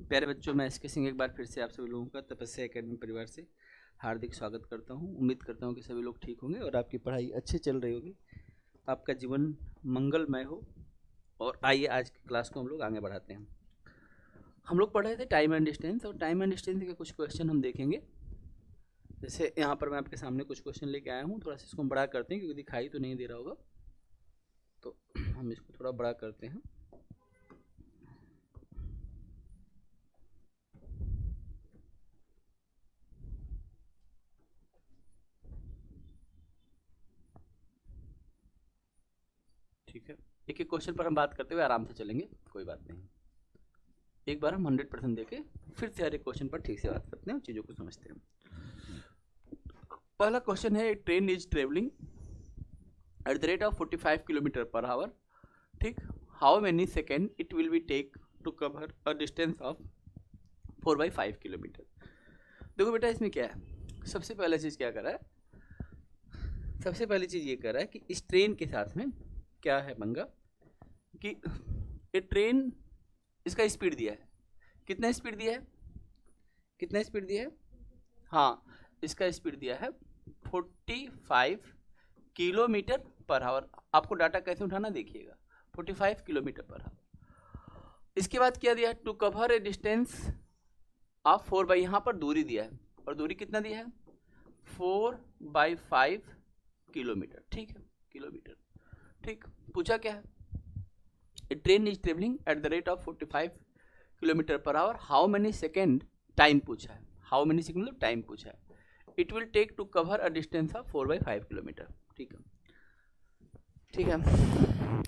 प्यारे बच्चों, मैं एस के सिंह एक बार फिर से आप सभी लोगों का तपस्या एकेडमी परिवार से हार्दिक स्वागत करता हूं। उम्मीद करता हूं कि सभी लोग ठीक होंगे और आपकी पढ़ाई अच्छी चल रही होगी, आपका जीवन मंगलमय हो। और आइए आज की क्लास को हम लोग आगे बढ़ाते हैं। हम लोग पढ़ रहे थे टाइम एंड डिस्टेंस, और टाइम एंड डिस्टेंस के कुछ क्वेश्चन हम देखेंगे। जैसे यहाँ पर मैं आपके सामने कुछ क्वेश्चन लेके आया हूँ, थोड़ा सा इसको हम बड़ा करते हैं क्योंकि दिखाई तो नहीं दे रहा होगा, तो हम इसको थोड़ा बड़ा करते हैं। ठीक है, एक एक क्वेश्चन पर हम बात करते हुए आराम से चलेंगे, कोई बात नहीं। एक बार हम 100% देके फिर से हर एक क्वेश्चन पर ठीक से बात करते हैं, चीज़ों को समझते हैं। पहला क्वेश्चन है, train is travelling at the rate of 45 kilometre per hour. ठीक, how many second it will be take to cover a distance of 4/5 kilometre. देखो बेटा, इसमें क्या है, सबसे पहला चीज़ क्या कर रहा है, सबसे पहली चीज़ ये कर रहा है कि इस ट्रेन के साथ में क्या है पंगा कि ये ट्रेन, इसका स्पीड दिया है, कितना स्पीड दिया है, कितना स्पीड दिया है, हाँ इसका स्पीड दिया है 45 किलोमीटर पर आवर। आपको डाटा कैसे उठाना देखिएगा, 45 किलोमीटर पर आवर। इसके बाद क्या दिया है, to cover a distance of 4 यहाँ पर दूरी दिया है, और दूरी कितना दिया है 4/5 किलोमीटर। ठीक है, किलोमीटर। ठीक, पूछा क्या है, a train is travelling at the rate of 45 kilometre per hour, how many second, time पूछा है, हाउ मेनी सेकेंड मतलब टाइम पूछा है, it will take to cover a distance of 4/5 kilometre. ठीक है, ठीक है,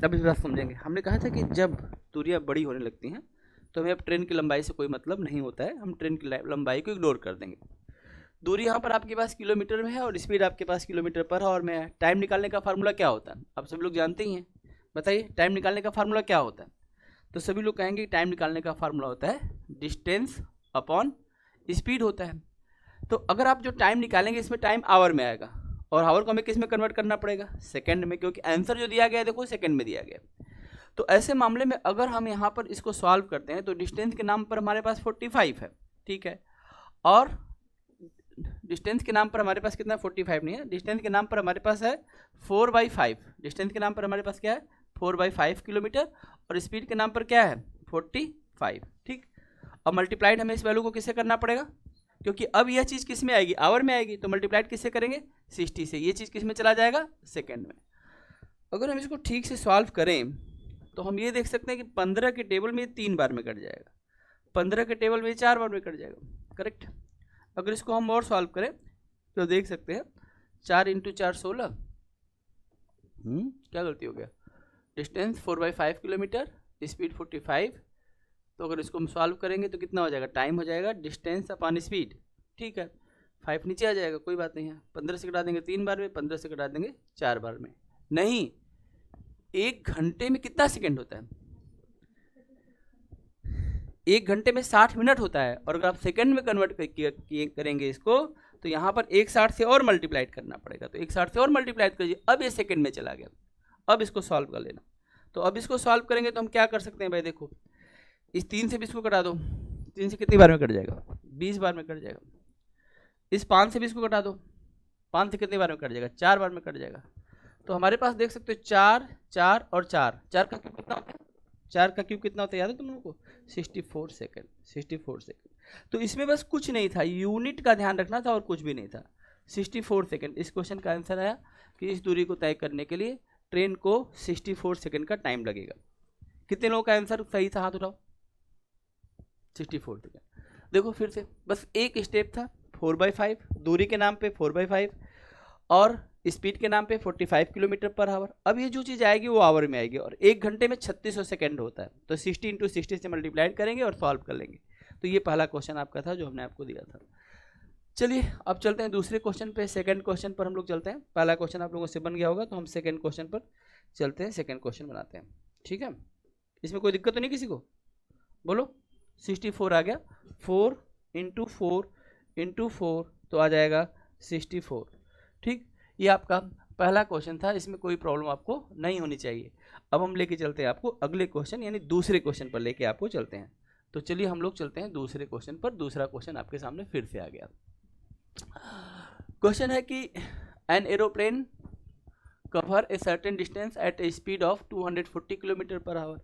अब इस बात समझेंगे। हमने कहा था कि जब दूरियां बड़ी होने लगती हैं तो हमें अब ट्रेन की लंबाई से कोई मतलब नहीं होता है, हम ट्रेन की लंबाई को इग्नोर कर देंगे। दूरी यहाँ पर आपके पास किलोमीटर में है और स्पीड आपके पास किलोमीटर पर आवर में है। टाइम निकालने का फार्मूला क्या होता है, आप सभी लोग जानते ही हैं, बताइए टाइम निकालने का फार्मूला क्या होता है। तो सभी लोग कहेंगे टाइम निकालने का फार्मूला होता है डिस्टेंस अपॉन स्पीड होता है। तो अगर आप जो टाइम निकालेंगे इसमें टाइम आवर में आएगा, और आवर को हमें किस में कन्वर्ट करना पड़ेगा, सेकंड में, क्योंकि आंसर जो दिया गया है देखो सेकंड में दिया गया। तो ऐसे मामले में अगर हम यहाँ पर इसको सॉल्व करते हैं तो डिस्टेंस के नाम पर हमारे पास 45 है, ठीक है, और डिस्टेंस के नाम पर हमारे पास कितना, 45 नहीं है, डिस्टेंस के नाम पर हमारे पास है 4/5। डिस्टेंस के नाम पर हमारे पास क्या है 4/5 किलोमीटर, और स्पीड के नाम पर क्या है 45। ठीक, और मल्टीप्लाइड हमें इस वैल्यू को किससे करना पड़ेगा, क्योंकि अब यह चीज़ किस में आएगी, आवर में आएगी, तो मल्टीप्लाइड किससे करेंगे 60 से, ये चीज़ किस में चला जाएगा सेकेंड में। अगर हम इसको ठीक से सॉल्व करें तो हम ये देख सकते हैं कि 15 के टेबल में 3 बार में कट जाएगा, 15 के टेबल में 4 बार में कट जाएगा, करेक्ट। अगर इसको हम और सॉल्व करें तो देख सकते हैं 4 × 4 16, क्या गलती हो गया, डिस्टेंस 4/5 किलोमीटर, स्पीड 45। तो अगर इसको हम सॉल्व करेंगे तो कितना हो जाएगा, टाइम हो जाएगा डिस्टेंस अपॉन स्पीड। ठीक है, 5 नीचे आ जाएगा, कोई बात नहीं है, 15 से घटा देंगे 3 बार में, 15 से घटा देंगे 4 बार में। नहीं, 1 घंटे में कितना सेकेंड होता है, 1 घंटे में 60 मिनट होता है, और अगर आप सेकंड में कन्वर्ट करेंगे इसको तो यहाँ पर 1/60 से और मल्टीप्लाइड करना पड़ेगा, तो 1/60 से और मल्टीप्लाइड करिए, अब ये सेकंड में चला गया। अब इसको सॉल्व कर लेना, तो अब इसको सॉल्व करेंगे तो हम क्या कर सकते हैं भाई, देखो इस 3 से 20 को कटा दो, 3 से कितनी बार में कट जाएगा 20 बार में कट जाएगा। इस 5 से 20 को कटा दो, 5 से कितनी बार में कट जाएगा 4 बार में कट जाएगा। तो हमारे पास देख सकते हो 4 4 और 4, 4 का क्यूब कितना होता है, 4 का क्यूब कितना होता है याद है तुम लोगों को, 64 सेकेंड, 64 सेकेंड। तो इसमें बस कुछ नहीं था, यूनिट का ध्यान रखना था और कुछ भी नहीं था, 64 सेकेंड। इस क्वेश्चन का आंसर आया कि इस दूरी को तय करने के लिए ट्रेन को 64 सेकेंड का टाइम लगेगा। कितने लोगों का आंसर सही था, हाथ उठाओ, 64 सेकेंड। देखो फिर से बस एक स्टेप था, 4/5 दूरी के नाम पे 4/5 और स्पीड के नाम पे 45 किलोमीटर पर आवर। अब ये जो चीज़ आएगी वो आवर में आएगी, और 1 घंटे में 3600 सेकेंड होता है, तो 60 × 60 से मल्टीप्लाइड करेंगे और सॉल्व कर लेंगे। तो ये पहला क्वेश्चन आपका था जो हमने आपको दिया था। चलिए अब चलते हैं दूसरे क्वेश्चन पे, सेकंड क्वेश्चन पर हम लोग चलते हैं। पहला क्वेश्चन आप लोगों से बन गया होगा, तो हम सेकंड क्वेश्चन पर चलते हैं, सेकंड क्वेश्चन बनाते हैं। ठीक है, इसमें कोई दिक्कत तो नहीं किसी को, बोलो। 64 आ गया, 4 × 4 × 4 तो आ जाएगा 64। ठीक, ये आपका पहला क्वेश्चन था, इसमें कोई प्रॉब्लम आपको नहीं होनी चाहिए। अब हम लेके चलते हैं आपको अगले क्वेश्चन, यानी दूसरे क्वेश्चन पर लेके आपको चलते हैं। तो चलिए हम लोग चलते हैं दूसरे क्वेश्चन पर। दूसरा क्वेश्चन आपके सामने फिर से आ गया। क्वेश्चन है कि an aeroplane cover a certain distance at a speed of 240 kilometre per hour.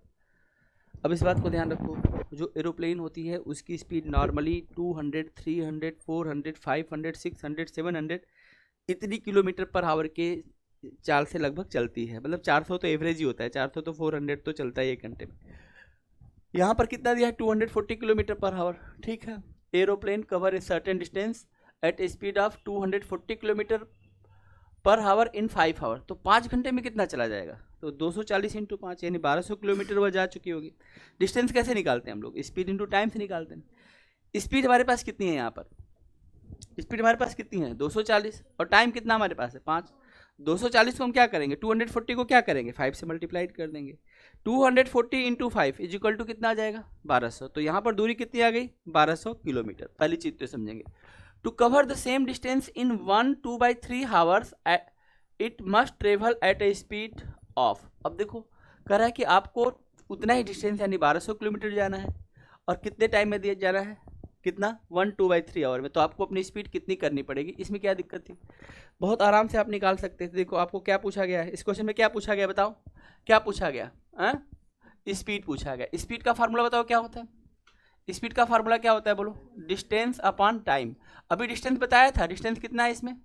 अब इस बात को ध्यान रखो, जो एरोप्लेन होती है उसकी स्पीड नॉर्मली 200, 300, 400, 500, 600, 700 इतनी किलोमीटर पर आवर के चाल से लगभग चलती है। मतलब 400 तो एवरेज ही होता है, 400 तो 400 तो चलता है 1 घंटे में। यहाँ पर कितना दिया है? 240 किलोमीटर पर आवर। ठीक है, aeroplane cover a certain distance at a speed of 240 kilometre per hour in 5 hour. तो 5 घंटे में कितना चला जाएगा? तो 240 इंटू 5 यानी 1200 किलोमीटर वह जा चुकी होगी। डिस्टेंस कैसे निकालते हैं हम लोग? स्पीड इंटू टाइम से निकालते हैं। स्पीड हमारे पास कितनी है? यहाँ पर स्पीड हमारे पास कितनी है? 240। और टाइम कितना हमारे पास है? 5। 240 को हम क्या करेंगे? 240 को क्या करेंगे? 5 से मल्टीप्लाइड कर देंगे। 240 इंटू 5 इज इक्वल टू कितना आ जाएगा? 1200। तो यहाँ पर दूरी कितनी आ गई? 1200 किलोमीटर। पहली चीज तो समझेंगे। To cover the same distance in 1/2/3 hours it must travel at a speed of. अब देखो कह रहा है कि आपको उतना ही डिस्टेंस यानी 1200 किलोमीटर जाना है और कितने टाइम में दिया जाना है? कितना? 1/2/3 आवर में। तो आपको अपनी स्पीड कितनी करनी पड़ेगी? इसमें क्या दिक्कत थी? बहुत आराम से आप निकाल सकते थे। देखो आपको क्या पूछा गया है इस क्वेश्चन में? क्या पूछा गया बताओ? क्या पूछा गया? स्पीड पूछा गया। स्पीड का फार्मूला बताओ क्या होता है? स्पीड का फार्मूला क्या होता है बोलो? Distance upon time. अभी डिस्टेंस बताया था, डिस्टेंस कितना है इसमें?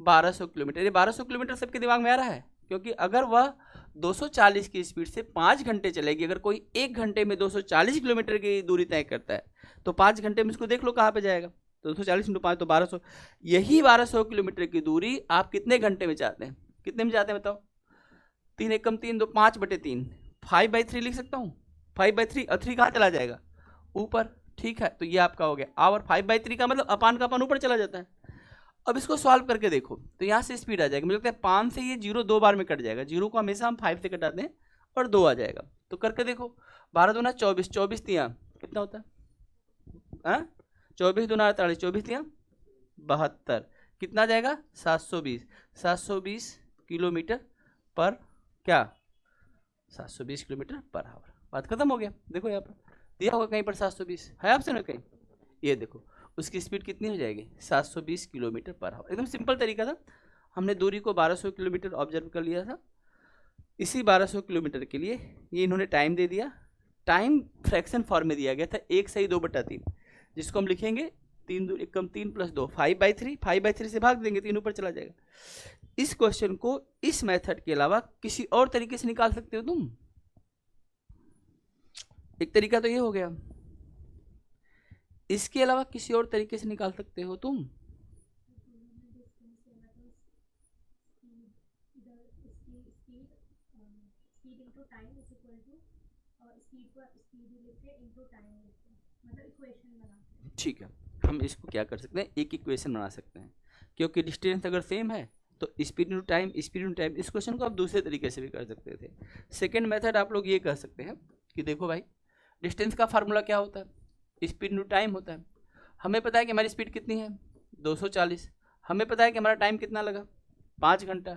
1200 किलोमीटर। ये 1200 किलोमीटर सबके दिमाग में आ रहा है? क्योंकि अगर वह 240 की स्पीड से 5 घंटे चलेगी, अगर कोई 1 घंटे में 240 किलोमीटर की दूरी तय करता है तो 5 घंटे में इसको देख लो कहाँ पे जाएगा। तो 240 इंटू 5 तो 1200। यही 1200 किलोमीटर की दूरी आप कितने घंटे में चाहते हैं? कितने में चाहते हैं बताओ? 3 एकम 3 2 5/3 5/3 लिख सकता हूँ। 5/3 और 3 कहाँ चला जाएगा? ऊपर। ठीक है, तो ये आपका हो गया आवर। 5/3 का मतलब अपान का अपान ऊपर चला जाता है। अब इसको सॉल्व करके देखो तो यहाँ से स्पीड आ जाएगी। मुझे लगता है 5 से ये 0 2 बार में कट जाएगा। 0 को हमेशा हम 5 से कटाते हैं और 2 आ जाएगा। तो करके देखो। 12 दूना 24, 24 तिया कितना होता है? 24 दूना 48, 24 तिया 72। कितना आ जाएगा? 720। 720 किलोमीटर पर क्या? 720 किलोमीटर पर आवर। बात खत्म हो गया। देखो यहाँ पर दिया होगा कहीं पर 720 है ऑप्शन में कहीं। ये देखो उसकी स्पीड कितनी हो जाएगी? 720 किलोमीटर पर आवर। एकदम सिंपल तरीका था। हमने दूरी को 1200 किलोमीटर ऑब्जर्व कर लिया था। इसी 1200 किलोमीटर के लिए ये इन्होंने टाइम दे दिया। टाइम फ्रैक्शन फॉर्म में दिया गया था 1/2/3, जिसको हम लिखेंगे 3 2 एकम 3 + 2 5/3। 5/3 से भाग देंगे 3 ऊपर चला जाएगा। इस क्वेश्चन को इस मेथड के अलावा किसी और तरीके से निकाल सकते हो तुम। एक तरीका तो ये हो गया, इसके अलावा किसी और तरीके से निकाल सकते हो तुम। ठीक है, हम इसको क्या कर सकते हैं? एक इक्वेशन बना सकते हैं। क्योंकि डिस्टेंस अगर सेम है तो speed into time, speed into time. इस क्वेश्चन को आप दूसरे तरीके से भी कर सकते थे। सेकेंड मेथड आप लोग ये कर सकते हैं कि देखो भाई डिस्टेंस का फार्मूला क्या होता है? स्पीड इंटू टाइम होता है। हमें पता है कि हमारी स्पीड कितनी है? 240। हमें पता है कि हमारा टाइम कितना लगा? 5 घंटा।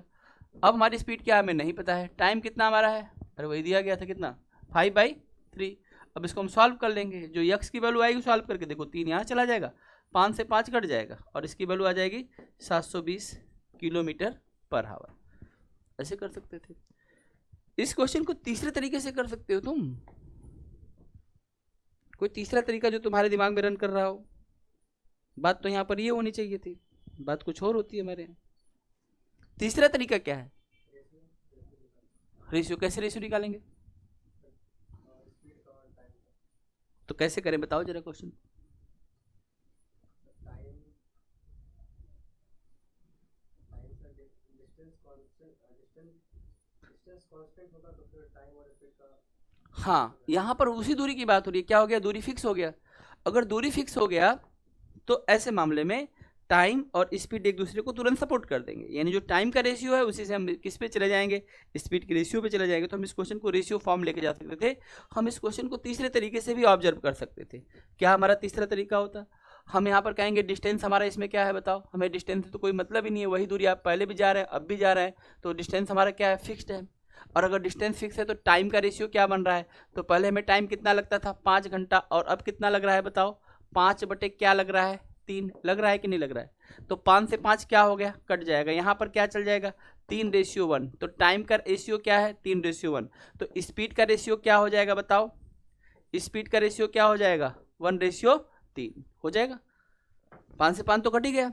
अब हमारी स्पीड क्या हमें नहीं पता है। टाइम कितना हमारा है? अरे वही दिया गया था कितना? 5/3। अब इसको हम सॉल्व कर लेंगे। जो यक्स की वैल्यू आएगी सॉल्व करके देखो 3 यहाँ चला जाएगा, 5 से 5 कट जाएगा और इसकी वैल्यू आ जाएगी 720 किलोमीटर पर आवर। ऐसे कर सकते थे। इस क्वेश्चन को तीसरे तरीके से कर सकते हो तुम। कोई तीसरा तरीका जो तुम्हारे दिमाग में रन कर रहा हो। बात तो यहाँ पर ये होनी चाहिए थी, बात कुछ और होती है हमारे यहाँ। तीसरा तरीका क्या है? रेशियो। कैसे रेशियो निकालेंगे? तो कैसे करें बताओ जरा क्वेश्चन। हाँ, यहाँ पर उसी दूरी की बात हो रही है। क्या हो गया? दूरी फिक्स हो गया। अगर दूरी फिक्स हो गया तो ऐसे मामले में टाइम और स्पीड एक दूसरे को तुरंत सपोर्ट कर देंगे। यानी जो टाइम का रेशियो है उसी से हम किस पे चले जाएंगे? स्पीड के रेशियो पे चले जाएंगे। तो हम इस क्वेश्चन को रेशियो फॉर्म लेके जा सकते थे। हम इस क्वेश्चन को तीसरे तरीके से भी ऑब्जर्व कर सकते थे। क्या हमारा तीसरा तरीका होता? हम यहाँ पर कहेंगे डिस्टेंस हमारा इसमें क्या है बताओ? हमें डिस्टेंस से तो कोई मतलब ही नहीं है। वही दूरी आप पहले भी जा रहे हैं अब भी जा रहे हैं, तो डिस्टेंस हमारा क्या है? फिक्स्ड है। और अगर डिस्टेंस फिक्स है तो टाइम का रेशियो क्या बन रहा है, तो पहले हमें टाइम कितना लगता था 5 घंटा, और अब कितना लग रहा है बताओ, 5 बटे क्या लग रहा है 3 लग रहा है कि नहीं लग रहा है। तो 5 से 5 क्या हो गया, कट जाएगा, यहाँ पर क्या चल जाएगा 3:1। तो टाइम का रेशियो क्या है 3:1। तो स्पीड का रेशियो क्या हो जाएगा बताओ, स्पीड का रेशियो क्या हो जाएगा 1:3 हो जाएगा। 5 से 5 तो कट ही गया,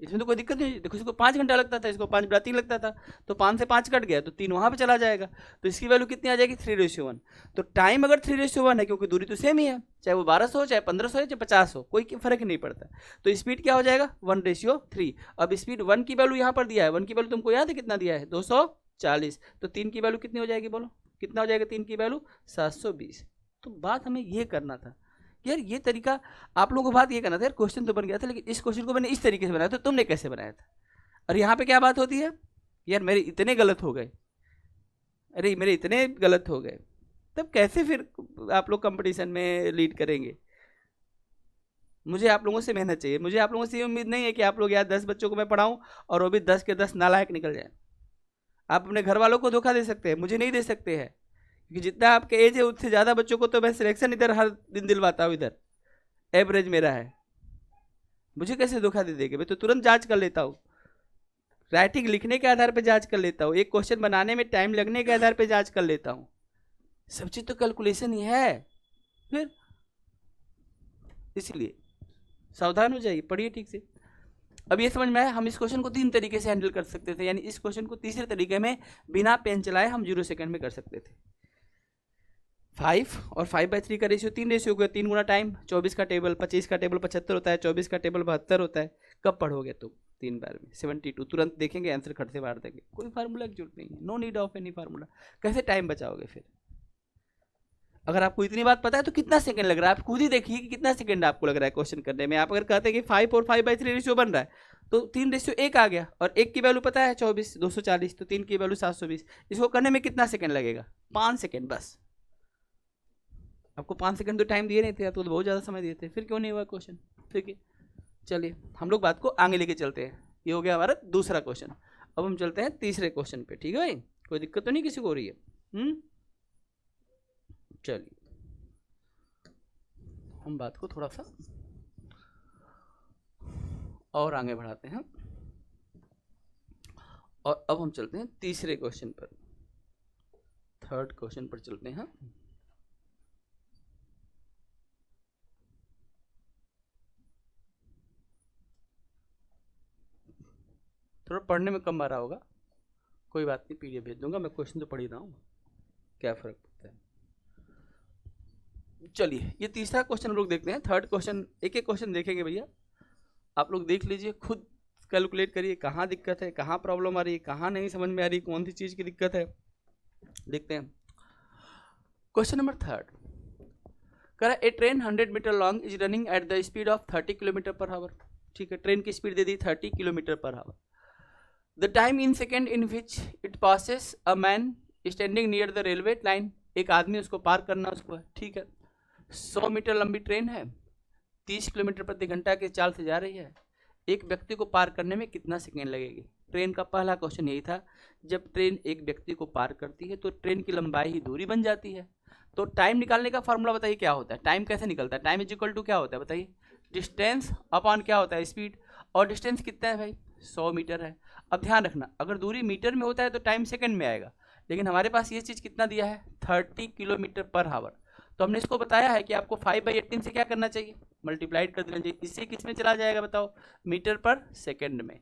इसमें तो कोई दिक्कत नहीं। देखो इसको 5 घंटा लगता था, इसको 5/3 लगता था, तो 5 से 5 कट गया तो 3 वहाँ पे चला जाएगा, तो इसकी वैल्यू कितनी आ जाएगी 3:1। तो टाइम अगर 3:1 है, क्योंकि दूरी तो सेम ही है, चाहे वो 1200 हो, चाहे 1500 हो, चाहे 50 हो, कोई फर्क नहीं पड़ता। तो स्पीड क्या हो जाएगा 1:3। अब स्पीड 1 की वैल्यू यहाँ पर दिया है, 1 की वैल्यू तुमको याद है कितना दिया है 240। तो 3 की वैल्यू कितनी हो जाएगी बोलो, कितना हो जाएगा 3 की वैल्यू 720। तो बात हमें ये करना था यार, ये तरीका आप लोगों को बात ये करना था यार, क्वेश्चन तो बन गया था, लेकिन इस क्वेश्चन को मैंने इस तरीके से बनाया था, तुमने कैसे बनाया था। और यहाँ पे क्या बात होती है यार, मेरे इतने गलत हो गए, अरे मेरे इतने गलत हो गए, तब कैसे फिर आप लोग कंपटीशन में लीड करेंगे। मुझे आप लोगों से मेहनत चाहिए, मुझे आप लोगों से ये उम्मीद नहीं है कि आप लोग यार 10 बच्चों को मैं पढ़ाऊँ और वो भी 10 के 10 नालायक निकल जाए। आप अपने घर वालों को धोखा दे सकते हैं, मुझे नहीं दे सकते हैं, क्योंकि जितना आपके एज है उससे ज़्यादा बच्चों को तो मैं सिलेक्शन इधर हर दिन दिलवाता हूँ, इधर एवरेज मेरा है, मुझे कैसे धोखा दे देंगे। मैं तो तुरंत जांच कर लेता हूँ, राइटिंग लिखने के आधार पर जांच कर लेता हूँ, एक क्वेश्चन बनाने में टाइम लगने के आधार पर जांच कर लेता हूँ, सब चीज़ तो कैलकुलेशन ही है। फिर इसलिए सावधान हो जाइए, पढ़िए ठीक से। अब ये समझ में आया, हम इस क्वेश्चन को 3 तरीके से हैंडल कर सकते थे, यानी इस क्वेश्चन को तीसरे तरीके में बिना पेन चलाए हम 0 सेकंड में कर सकते थे। 5 और 5/3 का रेशियो 3 रेशियो हो गया, 3 गुना टाइम, 24 का टेबल, 25 का टेबल 75 होता है, 24 का टेबल 72 होता है। कब पढ़ोगे तुम 3 बार में 72, तुरंत देखेंगे आंसर खट से मार देंगे, कोई फार्मूला की जरूरत नहीं है, no need of any formula. कैसे टाइम बचाओगे फिर, अगर आपको इतनी बात पता है तो कितना सेकंड लग रहा है, आप खुद ही देखिए कि कितना सेकंड आपको लग रहा है क्वेश्चन करने में। आप अगर कहते हैं कि 5 और 5/3 रेशियो बन रहा है, तो 3:1 आ गया, और 1 की वैल्यू पता है 24, 240, तो 3 की वैल्यू 720। इसको करने में कितना सेकंड लगेगा 5 सेकंड बस। आपको 5 सेकंड तो टाइम दिए नहीं थे, आपको तो बहुत ज़्यादा समय दिए थे, फिर क्यों नहीं हुआ क्वेश्चन। ठीक है, चलिए हम लोग बात को आगे लेके चलते हैं। ये हो गया हमारा दूसरा क्वेश्चन। अब हम चलते हैं तीसरे क्वेश्चन पे। ठीक है भाई, कोई दिक्कत तो नहीं किसी को हो रही है। चलिए हम बात को थोड़ा सा और आगे बढ़ाते हैं, और अब हम चलते हैं तीसरे क्वेश्चन पर, थर्ड क्वेश्चन पर चलते हैं। थोड़ा पढ़ने में कम आ रहा होगा, कोई बात नहीं, पीडीएफ भेज दूंगा, मैं क्वेश्चन तो पढ़ ही रहा हूँ, क्या फर्क पड़ता है। चलिए ये तीसरा क्वेश्चन हम लोग देखते हैं। थर्ड क्वेश्चन, एक एक क्वेश्चन देखेंगे भैया, आप लोग देख लीजिए, खुद कैलकुलेट करिए कहाँ दिक्कत है, कहाँ प्रॉब्लम आ रही है, कहाँ नहीं समझ में आ रही, कौन सी चीज़ की दिक्कत है। देखते हैं क्वेश्चन नंबर थर्ड। कह a train 100 metre long is running at the speed of 30 kilometre per hour. ठीक है, ट्रेन की स्पीड दे दी 30 kilometre per hour. The time in second in which it passes a man standing near the railway line, एक आदमी उसको पार करना उसको है। ठीक है, 100 मीटर लंबी ट्रेन है, 30 किलोमीटर प्रति घंटा के चाल से जा रही है, एक व्यक्ति को पार करने में कितना सेकेंड लगेगी। ट्रेन का पहला क्वेश्चन यही था, जब ट्रेन एक व्यक्ति को पार करती है तो ट्रेन की लंबाई ही दूरी बन जाती है। तो टाइम निकालने का फॉर्मूला बताइए क्या होता है, टाइम कैसे निकलता है। टाइम इज इक्वल टू क्या होता है बताइए, डिस्टेंस अपॉन क्या होता है स्पीड, और डिस्टेंस कितना है भाई 100 मीटर है। अब ध्यान रखना, अगर दूरी मीटर में होता है तो टाइम सेकंड में आएगा, लेकिन हमारे पास ये चीज़ कितना दिया है 30 किलोमीटर पर आवर। तो हमने इसको बताया है कि आपको 5/18 से क्या करना चाहिए, मल्टीप्लाइड कर देना चाहिए। इससे किस में चला जाएगा बताओ, मीटर पर सेकंड में।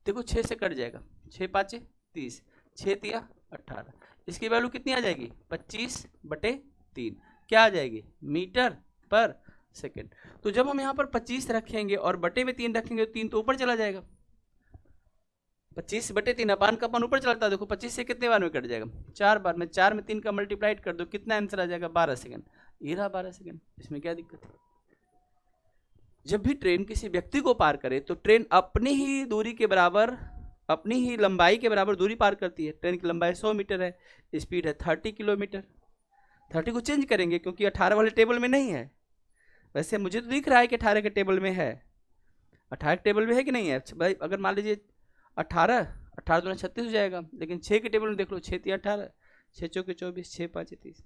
देखो 6 से कट जाएगा, 6 5 30, 6 3 18, इसकी वैल्यू कितनी आ जाएगी 25/3, क्या आ जाएगी मीटर पर सेकंड। तो जब हम यहाँ पर 25 रखेंगे और बटे में 3 रखेंगे तो 3 तो ऊपर चला जाएगा, 25/3 अपान का अपन ऊपर चलता है। देखो 25 से कितने बार में कट जाएगा 4 बार में, 4 में 3 का मल्टीप्लाइड कर दो, कितना आंसर आ जाएगा 12 सेकंड। ये रहा 12 सेकंड, इसमें क्या दिक्कत है। जब भी ट्रेन किसी व्यक्ति को पार करे तो ट्रेन अपनी ही दूरी के बराबर, अपनी ही लंबाई के बराबर दूरी पार करती है। ट्रेन की लंबाई 100 मीटर है, स्पीड है 30 किलोमीटर। 30 को चेंज करेंगे क्योंकि 18 वाले टेबल में नहीं है, वैसे मुझे तो दिख रहा है कि 18 के टेबल में है, 18 के टेबल में है कि नहीं है भाई। अगर मान लीजिए 18 2 36 हो जाएगा, लेकिन 6 के टेबल में देख लो 6 3 18, 6 चौके 24, 6 5 30,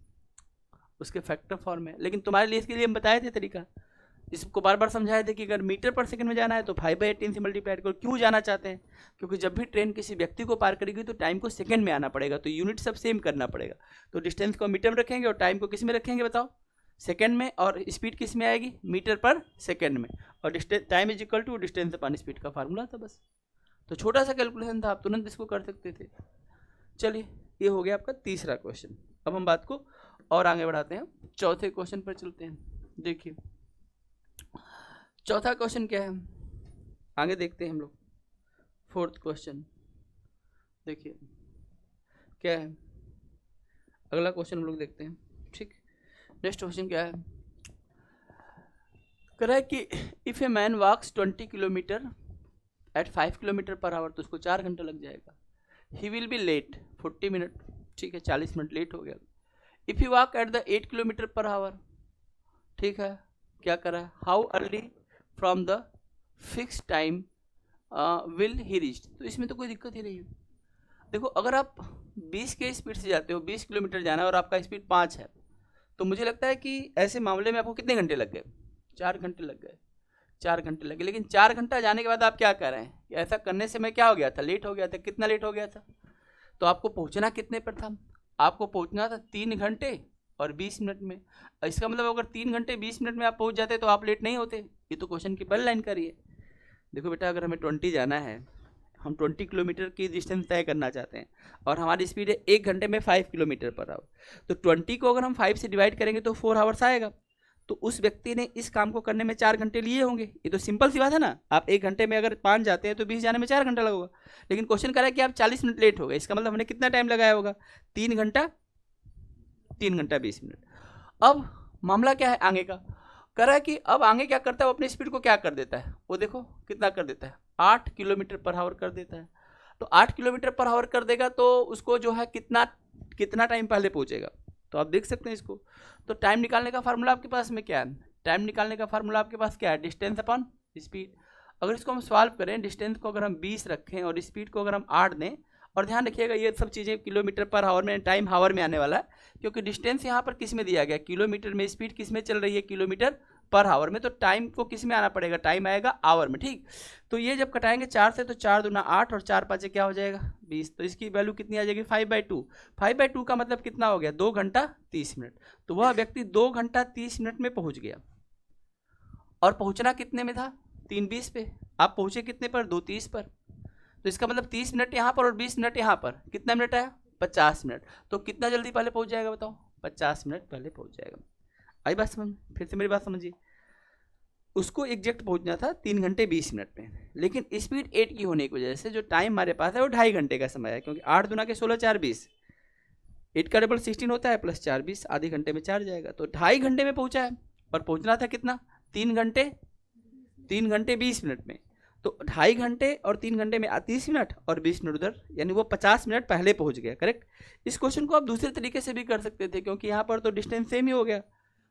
उसके फैक्टर फॉर्म है। लेकिन तुम्हारे लिए इसके लिए हम बताए थे तरीका, इसको बार बार समझाए थे कि अगर मीटर पर सेकंड में जाना है तो 5/18 से मल्टीप्लाई करो। क्यों जाना चाहते हैं? क्योंकि जब भी ट्रेन किसी व्यक्ति को पार करेगी तो टाइम को सेकंड में आना पड़ेगा, तो यूनिट सब सेम करना पड़ेगा। तो डिस्टेंस को मीटर में रखेंगे और टाइम को किस में रखेंगे बताओ? सेकंड में। और स्पीड किस में आएगी? मीटर पर सेकंड में। और distance time is equal to distance upon speed का फार्मूला था बस। तो छोटा सा कैलकुलेशन था, आप तुरंत इसको कर सकते थे। चलिए, ये हो गया आपका तीसरा क्वेश्चन। अब हम बात को और आगे बढ़ाते हैं, चौथे क्वेश्चन पर चलते हैं। देखिए चौथा क्वेश्चन क्या है, आगे देखते हैं हम लोग। फोर्थ क्वेश्चन देखिए क्या है, अगला क्वेश्चन हम लोग देखते हैं। ठीक, नेक्स्ट क्वेश्चन क्या है, कह रहा है कि if a man walks 20 kilometre at 5 kilometre per hour, तो उसको 4 घंटा लग जाएगा। He will be late 40 minute, ठीक है 40 मिनट लेट हो गया। If you walk at the 8 kilometre per hour, ठीक है, क्या करा है, how early from the fix time will he reach. तो इसमें तो कोई दिक्कत ही नहीं है। देखो, अगर आप 20 के स्पीड से जाते हो, 20 किलोमीटर जाना है और आपका स्पीड 5 है, तो मुझे लगता है कि ऐसे मामले में आपको कितने घंटे लग गए? 4 घंटे लग गए, 4 घंटे लगे। लेकिन 4 घंटा जाने के बाद आप क्या कर रहे हैं, ऐसा करने से मैं क्या हो गया था, लेट हो गया था। कितना लेट हो गया था? तो आपको पहुंचना कितने पर था? आपको पहुंचना था 3 घंटे और 20 मिनट में। इसका मतलब अगर 3 घंटे 20 मिनट में आप पहुंच जाते तो आप लेट नहीं होते। ये तो क्वेश्चन की पहली लाइन का रही है। देखो बेटा, अगर हमें 20 जाना है, हम 20 किलोमीटर की डिस्टेंस तय करना चाहते हैं और हमारी स्पीड है 1 घंटे में 5 किलोमीटर पर आवर, तो 20 को अगर हम 5 से डिवाइड करेंगे तो 4 आवर्स आएगा। तो उस व्यक्ति ने इस काम को करने में 4 घंटे लिए होंगे। ये तो सिंपल सी बात है ना। आप 1 घंटे में अगर 5 जाते हैं तो 20 जाने में 4 घंटा लगेगा। लेकिन क्वेश्चन कर रहा है कि आप 40 मिनट लेट हो गए, इसका मतलब हमने कितना टाइम लगाया होगा? 3 घंटा 20 मिनट। अब मामला क्या है आगे का, कह रहा है कि अब आगे क्या करता है, वो अपनी स्पीड को क्या कर देता है, वो देखो कितना कर देता है, 8 किलोमीटर पर आवर कर देता है। तो 8 किलोमीटर पर आवर कर देगा तो उसको जो है कितना टाइम पहले पहुंचेगा। तो आप देख सकते हैं इसको। तो टाइम निकालने का फार्मूला आपके पास में क्या है? टाइम निकालने का फार्मूला आपके पास क्या है? Distance upon speed. अगर इसको हम सॉल्व करें, डिस्टेंस को अगर हम 20 रखें और स्पीड को अगर हम 8 दें, और ध्यान रखिएगा ये सब चीज़ें किलोमीटर पर आवर में, टाइम हावर में आने वाला है, क्योंकि डिस्टेंस यहाँ पर किस में दिया गया, किलोमीटर में, स्पीड किस में चल रही है, किलोमीटर पर आवर में। तो टाइम को किस में आना पड़ेगा, टाइम आएगा आवर में। ठीक, तो ये जब कटाएंगे 4 से, तो 4 दूना 8 और 4 5 क्या हो जाएगा, 20। तो इसकी वैल्यू कितनी आ जाएगी, 5/2। 5/2 का मतलब कितना हो गया, 2 घंटा 30 मिनट। तो वह व्यक्ति 2 घंटा 30 मिनट में पहुंच गया। और पहुंचना कितने में था, 3:20 पे। आप पहुंचे कितने पर, 2:30 पर। तो इसका मतलब 30 मिनट यहाँ पर और 20 मिनट यहाँ पर, कितना मिनट आया, 50 मिनट। तो कितना जल्दी पहले पहुँच जाएगा बताओ, 50 मिनट पहले पहुँच जाएगा। आई बात समझ? फिर से मेरी बात समझिए। उसको एग्जैक्ट पहुँचना था 3 घंटे 20 मिनट में, लेकिन स्पीड 8 की होने की वजह से जो टाइम हमारे पास है वो 2.5 घंटे का समय है, क्योंकि 8 दूना के 16 4 20, 8 का डबल 16 होता है, प्लस 4 20, आधे घंटे में 4 जाएगा। तो 2.5 घंटे में पहुँचा है और पहुँचना था कितना, 3 घंटे 20 मिनट में। तो 2.5 घंटे और 3 घंटे में 30 मिनट और 20 मिनट उधर, यानी वो 50 मिनट पहले पहुंच गया। करेक्ट। इस क्वेश्चन को आप दूसरे तरीके से भी कर सकते थे, क्योंकि यहाँ पर तो डिस्टेंस सेम ही हो गया।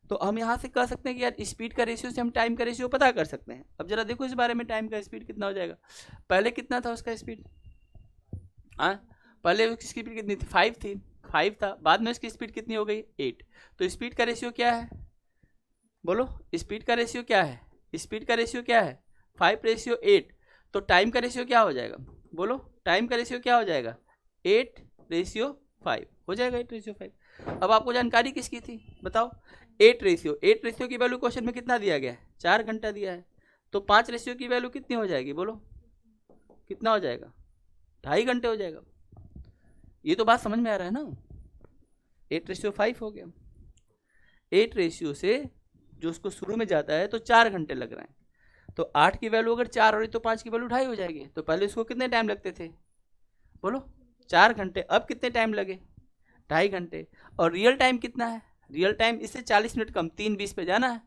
तो हम यहाँ से कह सकते हैं कि यार स्पीड का रेशियो से हम टाइम का रेशियो पता कर सकते हैं। अब जरा देखो इस बारे में, टाइम का स्पीड कितना हो जाएगा। पहले कितना था उसका स्पीड, हाँ पहले उसकी स्पीड कितनी थी, 5 थी, 5 था। बाद में उसकी स्पीड कितनी हो गई, 8। तो स्पीड का रेशियो क्या है, बोलो स्पीड का रेशियो क्या है, स्पीड का रेशियो क्या है, 5/8। तो टाइम का रेशियो क्या हो जाएगा, बोलो टाइम का रेशियो क्या हो जाएगा, 8/5 हो जाएगा, 8/5। अब आपको जानकारी किसकी थी बताओ, 8 रेशियो की वैल्यू क्वेश्चन में कितना दिया गया है, 4 घंटा दिया है। तो 5 रेशियो की वैल्यू कितनी हो जाएगी, बोलो कितना हो जाएगा, 2.5 घंटे हो जाएगा। ये तो बात समझ में आ रहा है ना। 8/5 हो गया। 8 रेशियो से जो उसको शुरू में जाता है तो 4 घंटे लग रहे हैं। तो 8 की वैल्यू अगर 4 हो रही तो 5 की वैल्यू 2.5 हो जाएगी। तो पहले उसको कितने टाइम लगते थे, बोलो 4 घंटे। अब कितने टाइम लगे, 2.5 घंटे। और रियल टाइम कितना है, रियल टाइम इससे 40 मिनट कम, 3:20 पे जाना है।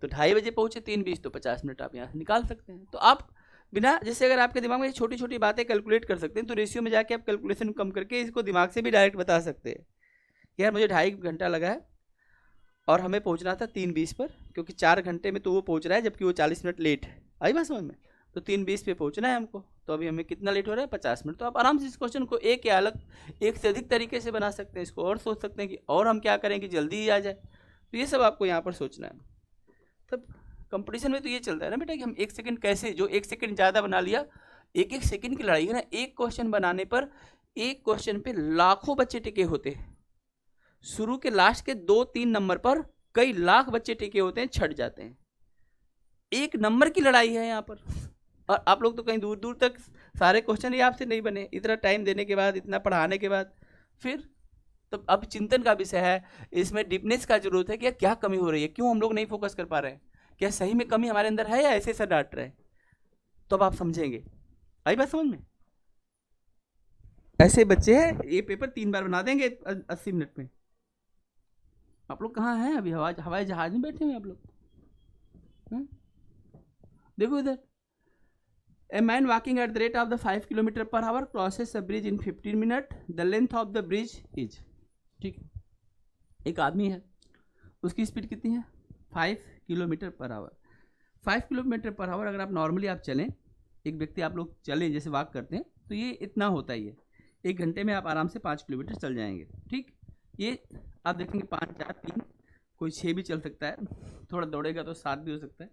तो 2:30 बजे पहुंचे, 3:20 तो 50 मिनट आप यहाँ से निकाल सकते हैं। तो आप बिना, जैसे अगर आपके दिमाग में छोटी छोटी बातें कैलकुलेट कर सकते हैं, तो रेशियो में जाके आप कैलकुलेशन कम करके इसको दिमाग से भी डायरेक्ट बता सकते हैं। यार मुझे 2.5 घंटा लगा है और हमें पहुंचना था 3:20 पर, क्योंकि 4 घंटे में तो वो पहुंच रहा है जबकि वो 40 मिनट लेट है। आई बात समझ में। तो 3:20 पे पहुंचना है हमको, तो अभी हमें कितना लेट हो रहा है, 50 मिनट। तो आप आराम से इस क्वेश्चन को एक या अलग, एक से अधिक तरीके से बना सकते हैं, इसको और सोच सकते हैं कि और हम क्या करें कि जल्दी ही आ जाए। तो ये सब आपको यहाँ पर सोचना है। तब कंपटीशन में तो ये चलता है ना बेटा कि हम 1 सेकंड कैसे, जो 1 सेकंड ज़्यादा बना लिया, एक सेकंड की लड़ाई है ना। एक क्वेश्चन बनाने पर, एक क्वेश्चन पे लाखों बच्चे टिके होते हैं। शुरू के लास्ट के 2-3 नंबर पर कई लाख बच्चे टिके होते हैं, छट जाते हैं। एक नंबर की लड़ाई है यहाँ पर। और आप लोग तो कहीं दूर दूर तक सारे क्वेश्चन ही आपसे नहीं बने, इतना टाइम देने के बाद, इतना पढ़ाने के बाद। फिर तो अब चिंतन का विषय है, इसमें डीपनेस का जरूरत है कि क्या कमी हो रही है, क्यों हम लोग नहीं फोकस कर पा रहे हैं, क्या सही में कमी हमारे अंदर है या ऐसे सर डांट रहे हैं। तो अब आप समझेंगे। आई बात समझ में? ऐसे बच्चे हैं, ये पेपर 3 बार बना देंगे 80 मिनट में। आप लोग कहाँ हैं अभी? हवाई जहाज में बैठे हुए आप लोग। देखो इधर, a man walking eight the rate of the 5 kilometre per our crosses a bridge in 15 minute, the length of the bridge is. ठीक, एक आदमी है, उसकी स्पीड कितनी है, 5 kilometre per our. 5 kilometre per our अगर आप नॉर्मली आप चलें, एक व्यक्ति आप लोग चलें जैसे वॉक करते हैं, तो ये इतना होता ही है। 1 घंटे में आप आराम से 5 किलोमीटर चल जाएंगे। ठीक, ये आप देखेंगे 5, 4, 3, कोई 6 भी चल सकता है, थोड़ा दौड़ेगा तो 7 भी हो सकता है।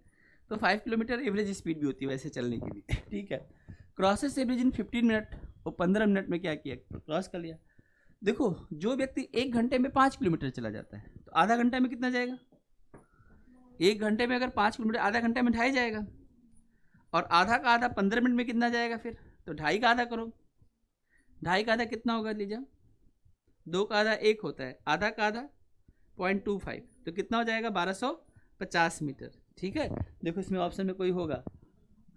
तो 5 किलोमीटर एवरेज स्पीड भी होती है वैसे चलने की भी। ठीक है, क्रॉसेस एवरेज इन 15 मिनट, वो 15 मिनट में क्या किया, क्रॉस कर लिया। देखो, जो व्यक्ति 1 घंटे में 5 किलोमीटर चला जाता है, तो आधा घंटा में कितना जाएगा? 1 घंटे में अगर 5 किलोमीटर, आधा घंटा में 2.5 जाएगा। और आधा का आधा 15 मिनट में कितना जाएगा फिर? तो 2.5 का आधा करो, 2.5 का आधा कितना होगा लीजिए, 2 का आधा 1 होता है, आधा का आधा 0.25, तो कितना हो जाएगा, 1250 मीटर। ठीक है, देखो इसमें ऑप्शन में कोई होगा,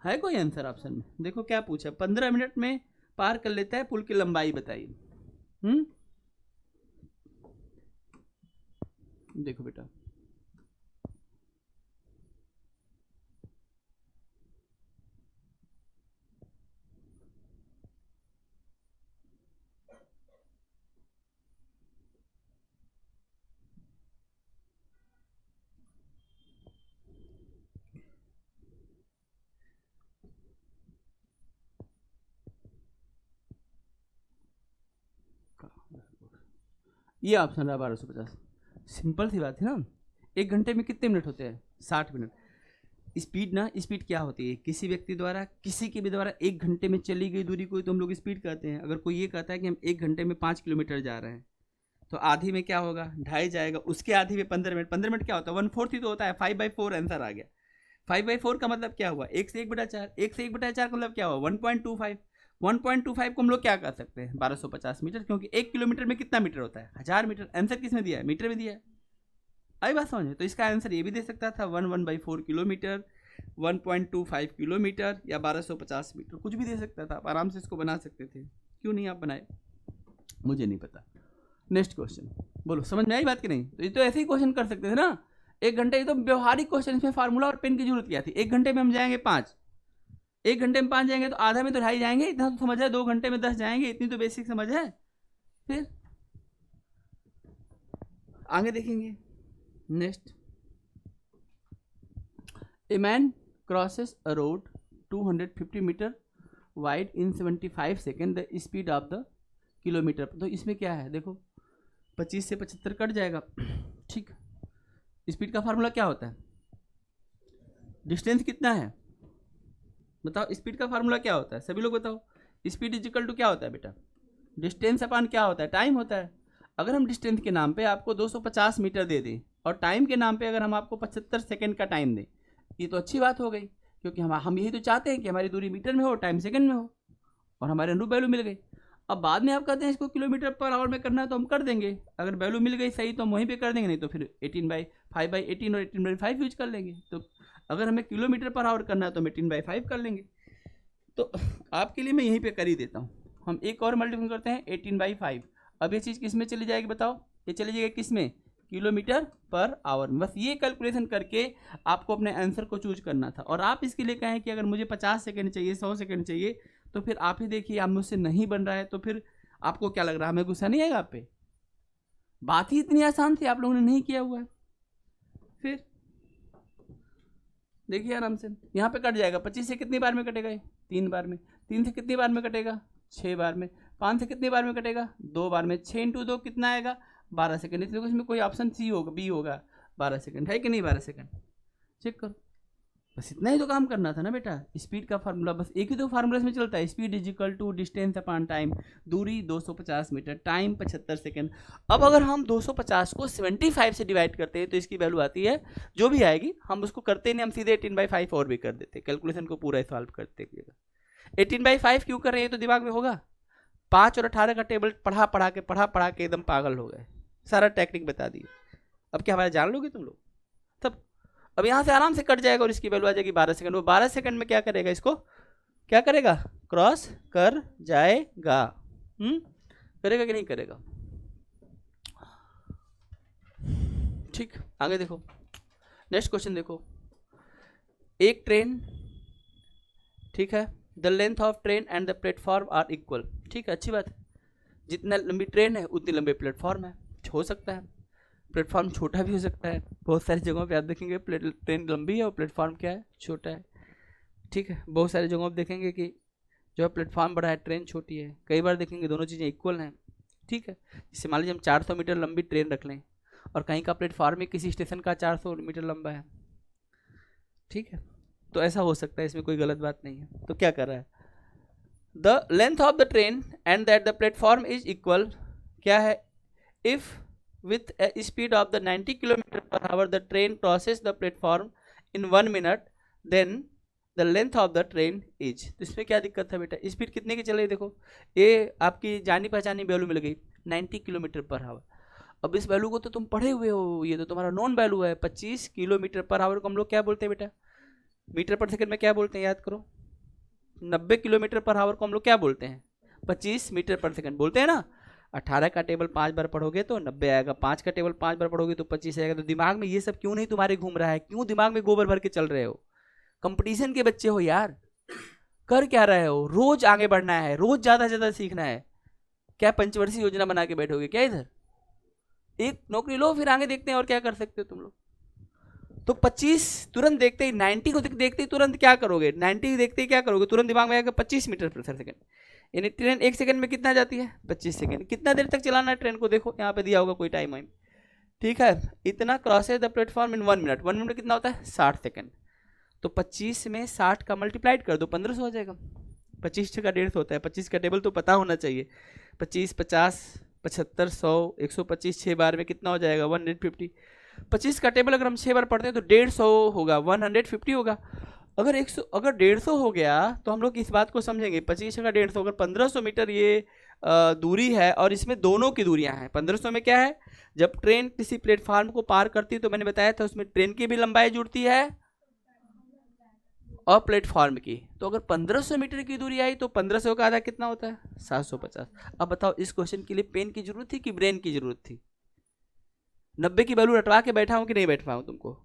है कोई आंसर ऑप्शन में? देखो क्या पूछा, 15 मिनट में पार कर लेता है, पुल की लंबाई बताइए। देखो बेटा, ये ऑप्शन रहा 1250। सिंपल सी बात है ना। 1 घंटे में कितने मिनट होते हैं, 60 मिनट। स्पीड ना, स्पीड क्या होती है, किसी व्यक्ति द्वारा, किसी के भी द्वारा 1 घंटे में चली गई दूरी को तो हम लोग स्पीड कहते हैं। अगर कोई ये कहता है कि हम 1 घंटे में 5 किलोमीटर जा रहे हैं, तो आधी में क्या होगा, 2.5 जाएगा, उसके आधी में 15 मिनट। 15 मिनट क्या होता है, 1/4 ही तो होता है। 5/4 आंसर आ गया। 5/4 का मतलब क्या हुआ, 1 से 1/4। 1 से 1/4 का मतलब क्या हुआ, 1.25। 1.25 को हम लोग क्या कर सकते हैं, 1250 मीटर, क्योंकि 1 किलोमीटर में कितना मीटर होता है, 1000 मीटर। आंसर किसमें दिया है, मीटर में दिया है। आई बात समझ में? तो इसका आंसर ये भी दे सकता था, 1/4 किलोमीटर, 1.25 किलोमीटर, या 1250 मीटर, कुछ भी दे सकता था। आप आराम से इसको बना सकते थे, क्यों नहीं आप बनाए, मुझे नहीं पता। नेक्स्ट क्वेश्चन, बोलो समझ में आई बात कि नहीं? तो ये तो ऐसे ही क्वेश्चन कर सकते थे ना। 1 घंटे, ये तो व्यवहारिक क्वेश्चन, इसमें फार्मूला और पेन की जरूरत क्या थी। 1 घंटे में हम जाएंगे 5, 1 घंटे में 5 जाएंगे, तो आधा में तो 2.5 जाएंगे, इतना तो समझ है। 2 घंटे में 10 जाएंगे, इतनी तो बेसिक समझ है। फिर आगे देखेंगे। Next, a man crosses a road 250 metre wide in 75 second, the speed of the kilometre. तो इसमें क्या है, देखो 25 से 75 कट जाएगा। ठीक, स्पीड का फार्मूला क्या होता है, डिस्टेंस कितना है बताओ। स्पीड का फार्मूला क्या होता है, सभी लोग बताओ। स्पीड इज इक्वल टू क्या होता है बेटा, डिस्टेंस अपान क्या होता है, टाइम होता है। अगर हम डिस्टेंस के नाम पे आपको 250 मीटर दे दें, और टाइम के नाम पे अगर हम आपको 75 सेकंड का टाइम दें, ये तो अच्छी बात हो गई, क्योंकि हम यही तो चाहते हैं कि हमारी दूरी मीटर में हो, टाइम सेकंड में हो, और हमारे अनुरूप वैल्यू मिल गई। अब बाद में आप कहते हैं इसको किलोमीटर पर आवर में करना है, तो हम कर देंगे। अगर वैल्यू मिल गई सही तो हम वहीं पे कर देंगे, नहीं तो फिर 18/5/18 और 18/5 यूज कर लेंगे। तो अगर हमें किलोमीटर पर आवर करना है तो हम 18/5 कर लेंगे। तो आपके लिए मैं यहीं पे कर ही देता हूँ। हम एक और मल्टीप्लाई करते हैं 18/5। अब ये चीज़ किस में चली जाएगी बताओ, ये चली जाएगी किस में, किलोमीटर पर आवर में। बस ये कैलकुलेशन करके आपको अपने आंसर को चूज करना था। और आप इसके लिए कहें कि अगर मुझे 50 सेकंड चाहिए, 100 सेकंड चाहिए, तो फिर आप ही देखिए, आप मुझसे नहीं बन रहा है, तो फिर आपको क्या लग रहा है, हमें गुस्सा नहीं आएगा आप पे? बात ही इतनी आसान थी, आप लोगों ने नहीं किया हुआ है। फिर देखिए आराम से, यहाँ पे कट जाएगा। 25 से कितनी बार में कटेगा, 3 बार में। 3 से कितनी बार में कटेगा? 6 बार में। 5 से कितनी बार में कटेगा? 2 बार में। 6 × 2 कितना आएगा? 12 सेकंड। इसलिए इसमें कोई ऑप्शन सी होगा, बी होगा, 12 सेकंड है कि नहीं? 12 सेकंड। चेक करो, बस इतना ही तो काम करना था ना बेटा। स्पीड का फार्मूला बस एक ही तो फार्मूला इसमें चलता है, speed is equal to distance upon time. दूरी 250 मीटर, टाइम 75 सेकंड। अब अगर हम 250 को 75 से डिवाइड करते हैं तो इसकी वैल्यू आती है, जो भी आएगी हम उसको करते नहीं, हम सीधे 18/5 और भी कर देते, कैलकुलेशन को पूरा सॉल्व करते। 18/5 क्यों कर रहे हैं? तो दिमाग में होगा। 5 और 18 का टेबल पढ़ा के एकदम पागल हो गए, सारा टेक्निक बता दिए। अब क्या हमारा जान लोगे तुम लोग तब? अब यहाँ से आराम से कट जाएगा और इसकी वैल्यू आ जाएगी 12 सेकंड। वो 12 सेकंड में क्या करेगा? इसको क्या करेगा? क्रॉस कर जाएगा। करेगा कि नहीं करेगा? ठीक, आगे देखो, नेक्स्ट क्वेश्चन देखो। एक ट्रेन, ठीक है, the length of train and the platform are equal. ठीक है, अच्छी बात है, जितना लंबी ट्रेन है उतनी लंबे प्लेटफॉर्म है। हो सकता है प्लेटफॉर्म छोटा भी हो सकता है, बहुत सारी जगहों पे आप देखेंगे ट्रेन लंबी है और प्लेटफॉर्म क्या है? छोटा है। ठीक है, बहुत सारी जगहों पे देखेंगे कि जो है प्लेटफॉर्म बड़ा है, ट्रेन छोटी है। कई बार देखेंगे दोनों चीज़ें इक्वल हैं। ठीक है, जैसे मान लीजिए हम 400 मीटर लंबी ट्रेन रख लें और कहीं का प्लेटफॉर्म ही किसी स्टेशन का 400 मीटर लंबा है। ठीक है, तो ऐसा हो सकता है, इसमें कोई गलत बात नहीं है। तो क्या कर रहा है? The length of the train and that the platform is equal, क्या है? If with a speed of the 90 km/h the train crosses the platform in 1 minute, then the length of the train is। तो इसमें क्या दिक्कत है बेटा? Speed कितने की चल रही? देखो, ये आपकी जानी पहचानी वैल्यू मिल गई 90 km/h। अब इस वैल्यू को तो तुम पढ़े हुए हो, ये तो तुम्हारा नॉन वैल्यू है। 25 km/h को हम लोग क्या बोलते हैं बेटा? मीटर पर सेकंड में क्या बोलते हैं? याद करो। 90 km/h को हम लोग क्या बोलते हैं? 25 मीटर पर सेकंड बोलते हैं ना। 18 का टेबल 5 बार पढ़ोगे तो 90 आएगा, 5 का टेबल 5 बार पढ़ोगे तो 25 आएगा। तो दिमाग में ये सब क्यों नहीं तुम्हारे घूम रहा है? क्यों दिमाग में गोबर भर के चल रहे हो? कंपटीशन के बच्चे हो यार, कर क्या रहे हो? रोज आगे बढ़ना है, रोज ज्यादा से ज्यादा सीखना है। क्या पंचवर्षीय योजना बना के बैठोगे क्या? इधर एक नौकरी लो, फिर आगे देखते हैं और क्या कर सकते हो तुम लोग। तो 25 तुरंत देखते ही, 90 को देखते ही तुरंत क्या करोगे? 90 देखते ही क्या करोगे? तुरंत दिमाग में आएगा 25 मीटर प्रति सेकंड। यानी ट्रेन 1 सेकंड में कितना जाती है? 25 सेकंड। कितना देर तक चलाना है ट्रेन को? देखो यहाँ पे दिया होगा कोई टाइम वाइम। ठीक है, इतना crosses the platform in 1 minute. 1 minute कितना होता है? 60 सेकंड। तो 25 में 60 का मल्टीप्लाइड कर दो, 1500 हो जाएगा। 25 का 150 होता है। 25 का टेबल तो पता होना चाहिए। 25, 50, 75, 100, 125, 6 बार में कितना हो जाएगा? 150। 25 का टेबल अगर हम 6 बार पढ़ते हैं तो 150 होगा, 150 होगा। अगर 150 हो गया तो हम लोग इस बात को समझेंगे, 25 का 150, अगर 1500 मीटर ये दूरी है और इसमें दोनों की दूरियां हैं। 1500 में क्या है? जब ट्रेन किसी प्लेटफॉर्म को पार करती है तो मैंने बताया था उसमें ट्रेन की भी लंबाई जुड़ती है और प्लेटफॉर्म की। तो अगर 1500 मीटर की दूरी आई तो 1500 का आधा कितना होता है? 750। अब बताओ, इस क्वेश्चन के लिए पेन की जरूरत थी कि ब्रेन की जरूरत थी? 90 की वैल्यू रटवा के बैठा हूं कि नहीं बैठा हूं तुमको?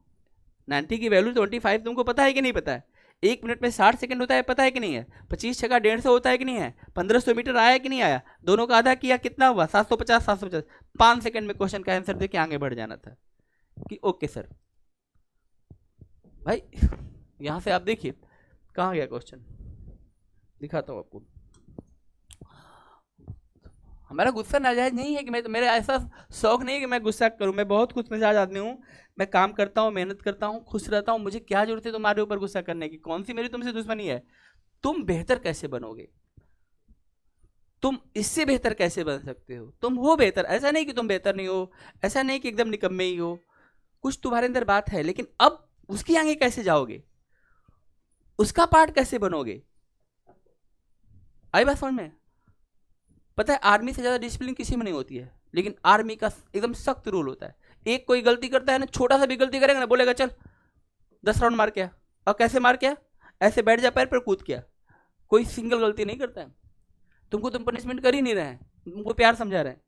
90 की वैल्यू 25 तुमको पता है कि नहीं पता है? 1 मिनट में 60 सेकंड होता है, पता है कि नहीं है? 25 छक्का 150 होता है कि नहीं है? 1500 मीटर आया कि नहीं आया? दोनों का आधा किया, कितना हुआ? 750, 750। 5 सेकंड में क्वेश्चन का आंसर देके आगे बढ़ जाना था कि ओके सर। भाई यहां से आप देखिए कहाँ गया क्वेश्चन, दिखाता हूं आपको। हमारा गुस्सा नाजायज नहीं है कि मैं, तो मेरा ऐसा शौक नहीं है कि मैं गुस्सा करूं। मैं बहुत खुश मिजाज आदमी हूं, मैं काम करता हूं, मेहनत करता हूं, खुश रहता हूं। मुझे क्या जरूरत है तुम्हारे ऊपर गुस्सा करने की? कौन सी मेरी तुमसे दुश्मनी है? तुम बेहतर कैसे बनोगे? तुम इससे बेहतर कैसे बन सकते हो? तुम हो बेहतर, ऐसा नहीं कि तुम बेहतर नहीं हो, ऐसा नहीं कि एकदम निकम्मे ही हो। कुछ तुम्हारे अंदर बात है, लेकिन अब उसकी आगे कैसे जाओगे? उसका पार्ट कैसे बनोगे? आई बात समझ में? पता है, आर्मी से ज्यादा डिसिप्लिन किसी में नहीं होती है, लेकिन आर्मी का एकदम सख्त रूल होता है। एक कोई गलती करता है ना, छोटा सा भी गलती करेगा ना, बोलेगा चल 10 राउंड मार क्या। और कैसे मार क्या? ऐसे बैठ जा पैर पर कूद क्या। कोई सिंगल गलती नहीं करता है। तुमको तुम पनिशमेंट कर ही नहीं रहे हैं, तुमको प्यार समझा रहे हैं।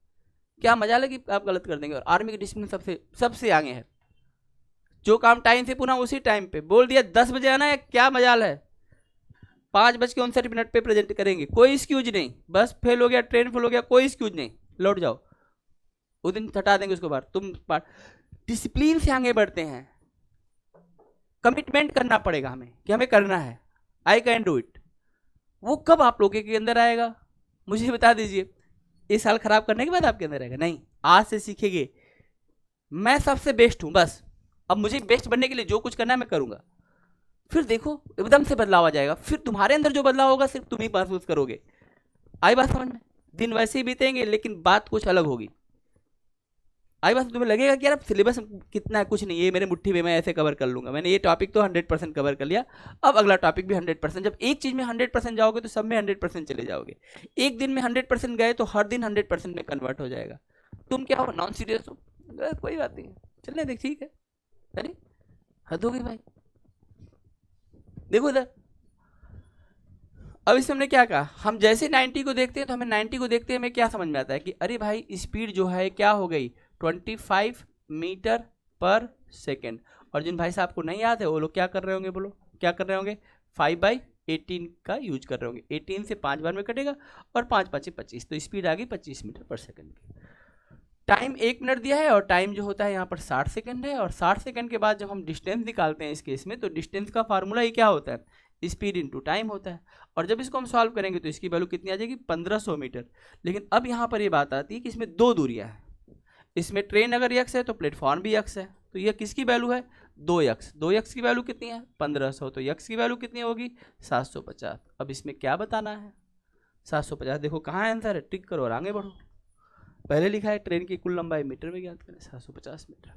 क्या मजा लगी आप गलत कर देंगे। और आर्मी की डिसिप्लिन सबसे आगे है। जो काम टाइम से पूरा उसी टाइम पे बोल दिया, 10 बजे आना है, क्या मजाल है? 5:59 पे प्रेजेंट करेंगे, कोई एक्सक्यूज नहीं। बस फेल हो गया, ट्रेन फेल हो गया, कोई एक्सक्यूज नहीं, लौट जाओ। उस दिन हटा देंगे उसके बाद। तुम डिसिप्लिन से आगे बढ़ते हैं। कमिटमेंट करना पड़ेगा हमें कि हमें करना है। I can do it. वो कब आप लोगों के अंदर आएगा मुझे बता दीजिए। इस साल खराब करने के बाद आपके अंदर आएगा? नहीं, आज से सीखेंगे मैं सबसे बेस्ट हूं, बस अब मुझे बेस्ट बनने के लिए जो कुछ करना है मैं करूंगा। फिर देखो एकदम से बदलाव आ जाएगा, फिर तुम्हारे अंदर जो बदलाव होगा सिर्फ तुम ही महसूस करोगे। आई बात समझ में? दिन वैसे ही बीतेंगे लेकिन बात कुछ अलग होगी। आई बात? तुम्हें लगेगा कि यार सिलेबस कितना है, कुछ नहीं, ये मेरे मुट्ठी में, मैं ऐसे कवर कर लूंगा, मैंने ये टॉपिक तो 100% कवर कर लिया, अब अगला टॉपिक भी 100%। जब एक चीज में 100% जाओगे तो सब में 100% चले जाओगे। एक दिन में 100% गए तो हर दिन 100% में कन्वर्ट हो जाएगा। तुम क्या हो, नॉन सीरियस हो? कोई बात नहीं, चलने देख, ठीक है। अरे हद हो गई भाई। देखो इधर, अब इसमें हमने क्या कहा, हम जैसे 90 को देखते हैं तो हमें 90 को देखते हैं हमें क्या समझ में आता है कि अरे भाई स्पीड जो है क्या हो गई, 25 मीटर पर सेकेंड। और जिन भाई साहब को नहीं याद है वो लोग क्या कर रहे होंगे, बोलो क्या कर रहे होंगे, 5/18 का यूज कर रहे होंगे। 18 से 5 बार में कटेगा और 5 5 25, तो स्पीड आ गई 25 मीटर पर सेकेंड की। टाइम 1 मिनट दिया है और टाइम जो होता है यहाँ पर 60 सेकंड है। और 60 सेकंड के बाद जब हम डिस्टेंस निकालते हैं इस केस में, तो डिस्टेंस का फार्मूला ही क्या होता है, स्पीड इनटू टाइम होता है। और जब इसको हम सॉल्व करेंगे तो इसकी वैल्यू कितनी आ जाएगी, 1500 मीटर। लेकिन अब यहाँ पर ये बात आती है कि इसमें दो दूरियाँ हैं, इसमें ट्रेन अगर x है तो प्लेटफॉर्म भी x है, तो यह किसकी वैल्यू है, 2x। 2x की वैल्यू कितनी है, 1500, तो x की वैल्यू कितनी होगी, 750। अब इसमें क्या बताना है, 750। देखो कहाँ आंसर है, टिक करो और आगे बढ़ो। पहले लिखा है ट्रेन की कुल लंबाई मीटर में ज्ञात करें, 750 मीटर।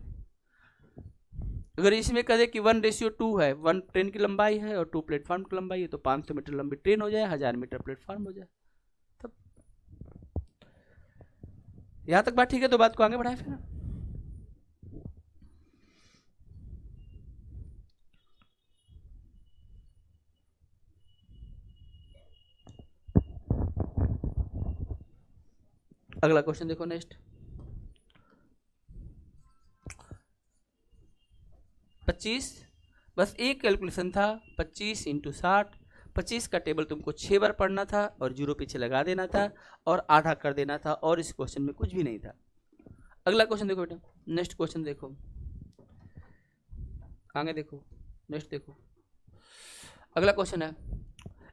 अगर इसमें कहे कि 1:2 है, 1 ट्रेन की लंबाई है और 2 प्लेटफॉर्म की लंबाई है, तो 500 मीटर लंबी ट्रेन हो जाए, 1000 मीटर प्लेटफॉर्म हो जाए। तब यहां तक बात ठीक है, तो बात को आगे बढ़ाएं फिर। अगला क्वेश्चन देखो, नेक्स्ट 25, बस एक कैलकुलेशन था, 25 × 60। 25 का टेबल तुमको 6 बार पढ़ना था और 0 पीछे लगा देना था और आधा कर देना था, और इस क्वेश्चन में कुछ भी नहीं था। अगला क्वेश्चन देखो बेटा, नेक्स्ट क्वेश्चन देखो, आगे देखो, नेक्स्ट देखो। अगला क्वेश्चन है,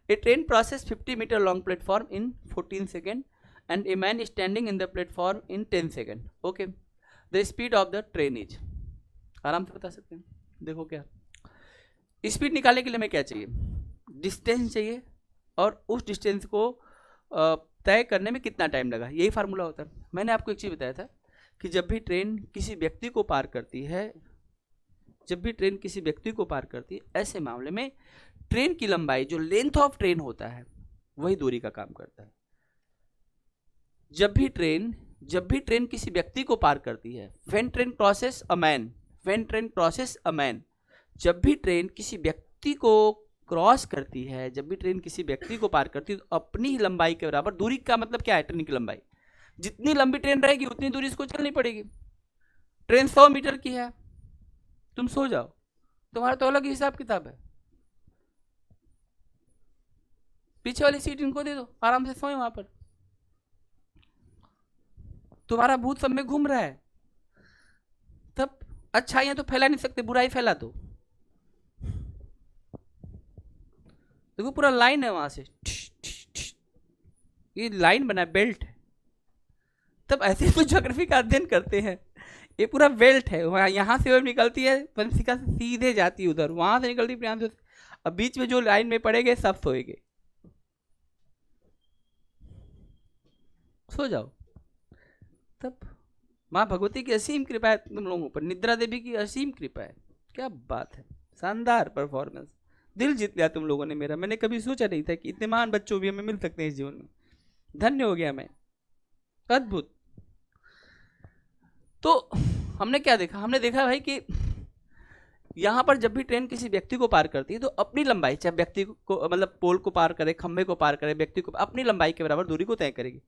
a train process 50 metre long platform in 14 second and a man standing in the platform in 10 second. Okay, the speed of the train is, आराम से बता सकते हैं। देखो क्या स्पीड निकालने के लिए हमें क्या चाहिए, डिस्टेंस चाहिए, और उस डिस्टेंस को तय करने में कितना टाइम लगा, यही फार्मूला होता है। मैंने आपको एक चीज़ बताया था कि जब भी ट्रेन किसी व्यक्ति को पार करती है, जब भी ट्रेन किसी व्यक्ति को पार करती है, ऐसे मामले में ट्रेन की लंबाई, जो लेंथ ऑफ ट्रेन होता है, वही दूरी का काम करता है। जब भी ट्रेन किसी व्यक्ति को पार करती है, when train crosses a man, when train crosses a man, जब भी ट्रेन किसी व्यक्ति को क्रॉस करती है, जब भी ट्रेन किसी व्यक्ति को पार करती है, तो अपनी ही लंबाई के बराबर, दूरी का मतलब क्या है, ट्रेन की लंबाई, जितनी लंबी ट्रेन रहेगी उतनी दूरी इसको चलनी पड़ेगी। ट्रेन 100 मीटर की है, तुम सो जाओ, तुम्हारा तो अलग हिसाब किताब है, पीछे वाली सीट इनको दे दो, आराम से सोए वहां पर, तुम्हारा भूत सब में घूम रहा है। तब अच्छाइयां तो फैला नहीं सकते, बुराई फैला दो। देखो पूरा लाइन है वहां से, ये लाइन बना, बेल्ट है। तब ऐसे तो ज्योग्राफी का अध्ययन करते हैं, ये पूरा बेल्ट है, वहां यहां से निकलती है पंचिका से सीधे जाती है उधर, वहां से निकलती है, अब बीच में जो लाइन में पड़ेंगे सब सोएंगे, सो जाओ। तब माँ भगवती की असीम कृपा है तुम लोगों पर, निद्रा देवी की असीम कृपा है। क्या बात है, शानदार परफॉर्मेंस, दिल जीत लिया तुम लोगों ने मेरा। मैंने कभी सोचा नहीं था कि इतने महान बच्चों भी हमें मिल सकते हैं इस जीवन में, धन्य हो गया मैं, अद्भुत। तो हमने क्या देखा, हमने देखा भाई कि यहां पर जब भी ट्रेन किसी व्यक्ति को पार करती है तो अपनी लंबाई, चाहे व्यक्ति को मतलब पोल को पार करे, खंभे को पार करे, व्यक्ति को अपनी लंबाई के बराबर दूरी को तय करेगी।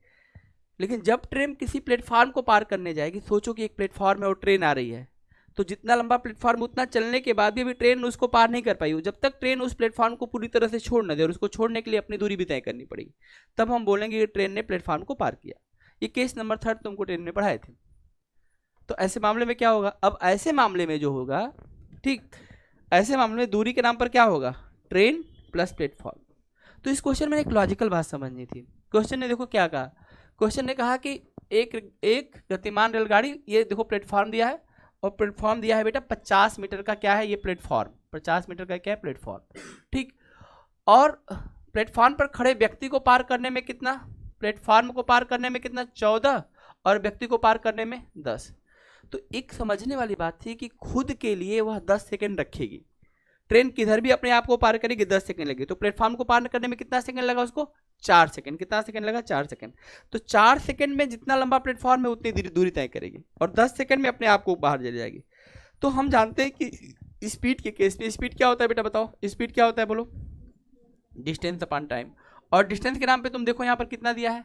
लेकिन जब ट्रेन किसी प्लेटफॉर्म को पार करने जाएगी, सोचो कि एक प्लेटफॉर्म है और ट्रेन आ रही है, तो जितना लंबा प्लेटफॉर्म उतना चलने के बाद भी अभी ट्रेन उसको पार नहीं कर पाई, जब तक ट्रेन उस प्लेटफॉर्म को पूरी तरह से छोड़ न दे, और उसको छोड़ने के लिए अपनी दूरी भी तय करनी पड़ेगी, तब हम बोलेंगे कि ट्रेन ने प्लेटफॉर्म को पार किया। ये केस नंबर 3 तुमको ट्रेन में पढ़ाए थे। तो ऐसे मामले में क्या होगा, अब ऐसे मामले में जो होगा, ठीक, ऐसे मामले में दूरी के नाम पर क्या होगा, ट्रेन प्लस प्लेटफॉर्म। तो इस क्वेश्चन में एक लॉजिकल बात समझनी थी। क्वेश्चन ने देखो क्या कहा, क्वेश्चन ने कहा कि एक गतिमान रेलगाड़ी, ये देखो प्लेटफॉर्म दिया है और प्लेटफॉर्म दिया है बेटा 50 मीटर का, क्या है ये प्लेटफॉर्म, 50 मीटर का क्या है प्लेटफॉर्म, ठीक। और प्लेटफॉर्म पर खड़े व्यक्ति को पार करने में कितना, प्लेटफॉर्म को पार करने में कितना 14 और व्यक्ति को पार करने में 10। तो एक समझने वाली बात थी कि खुद के लिए वह 10 सेकेंड रखेगी, ट्रेन किधर भी अपने आप को पार करेगी 10 सेकेंड लगेगी, तो प्लेटफॉर्म को पार करने में कितना सेकंड लगा उसको 4 सेकंड, कितना सेकंड लगा 4 सेकंड। तो 4 सेकंड में जितना लंबा प्लेटफॉर्म है उतनी दूरी तय करेगी और 10 सेकंड में अपने आप को बाहर चली जाएगी। तो हम जानते हैं कि स्पीड के केस में स्पीड क्या होता है बेटा, बताओ स्पीड क्या होता है, बोलो, डिस्टेंस अपॉन टाइम। और डिस्टेंस के नाम पे तुम देखो यहाँ पर कितना दिया है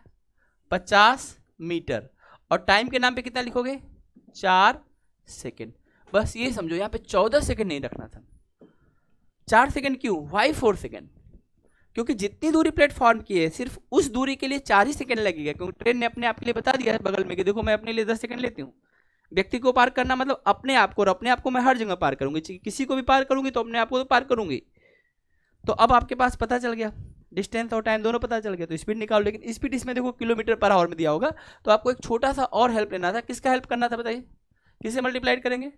50 मीटर, और टाइम के नाम पे कितना लिखोगे 4 सेकेंड। बस ये समझो यहाँ पे 14 सेकेंड नहीं रखना था, 4 सेकेंड क्यों, वाई 4 सेकेंड, क्योंकि जितनी दूरी प्लेटफॉर्म की है सिर्फ उस दूरी के लिए 4 ही सेकंड लगेगा, क्योंकि ट्रेन ने अपने आप के लिए बता दिया है बगल में कि देखो मैं अपने लिए 10 सेकंड लेती हूँ। व्यक्ति को पार करना मतलब अपने आप को, और अपने आप को मैं हर जगह पार करूंगी, किसी को भी पार करूंगी तो अपने आप को तो पार करूंगी। तो अब आपके पास पता चल गया, डिस्टेंस और टाइम दोनों पता चल गया, तो स्पीड निकालो। लेकिन स्पीड इसमें देखो किलोमीटर पर आवर में दिया होगा, तो आपको एक छोटा सा और हेल्प लेना था। किसका हेल्प करना था बताइए, किससे मल्टीप्लाइड करेंगे,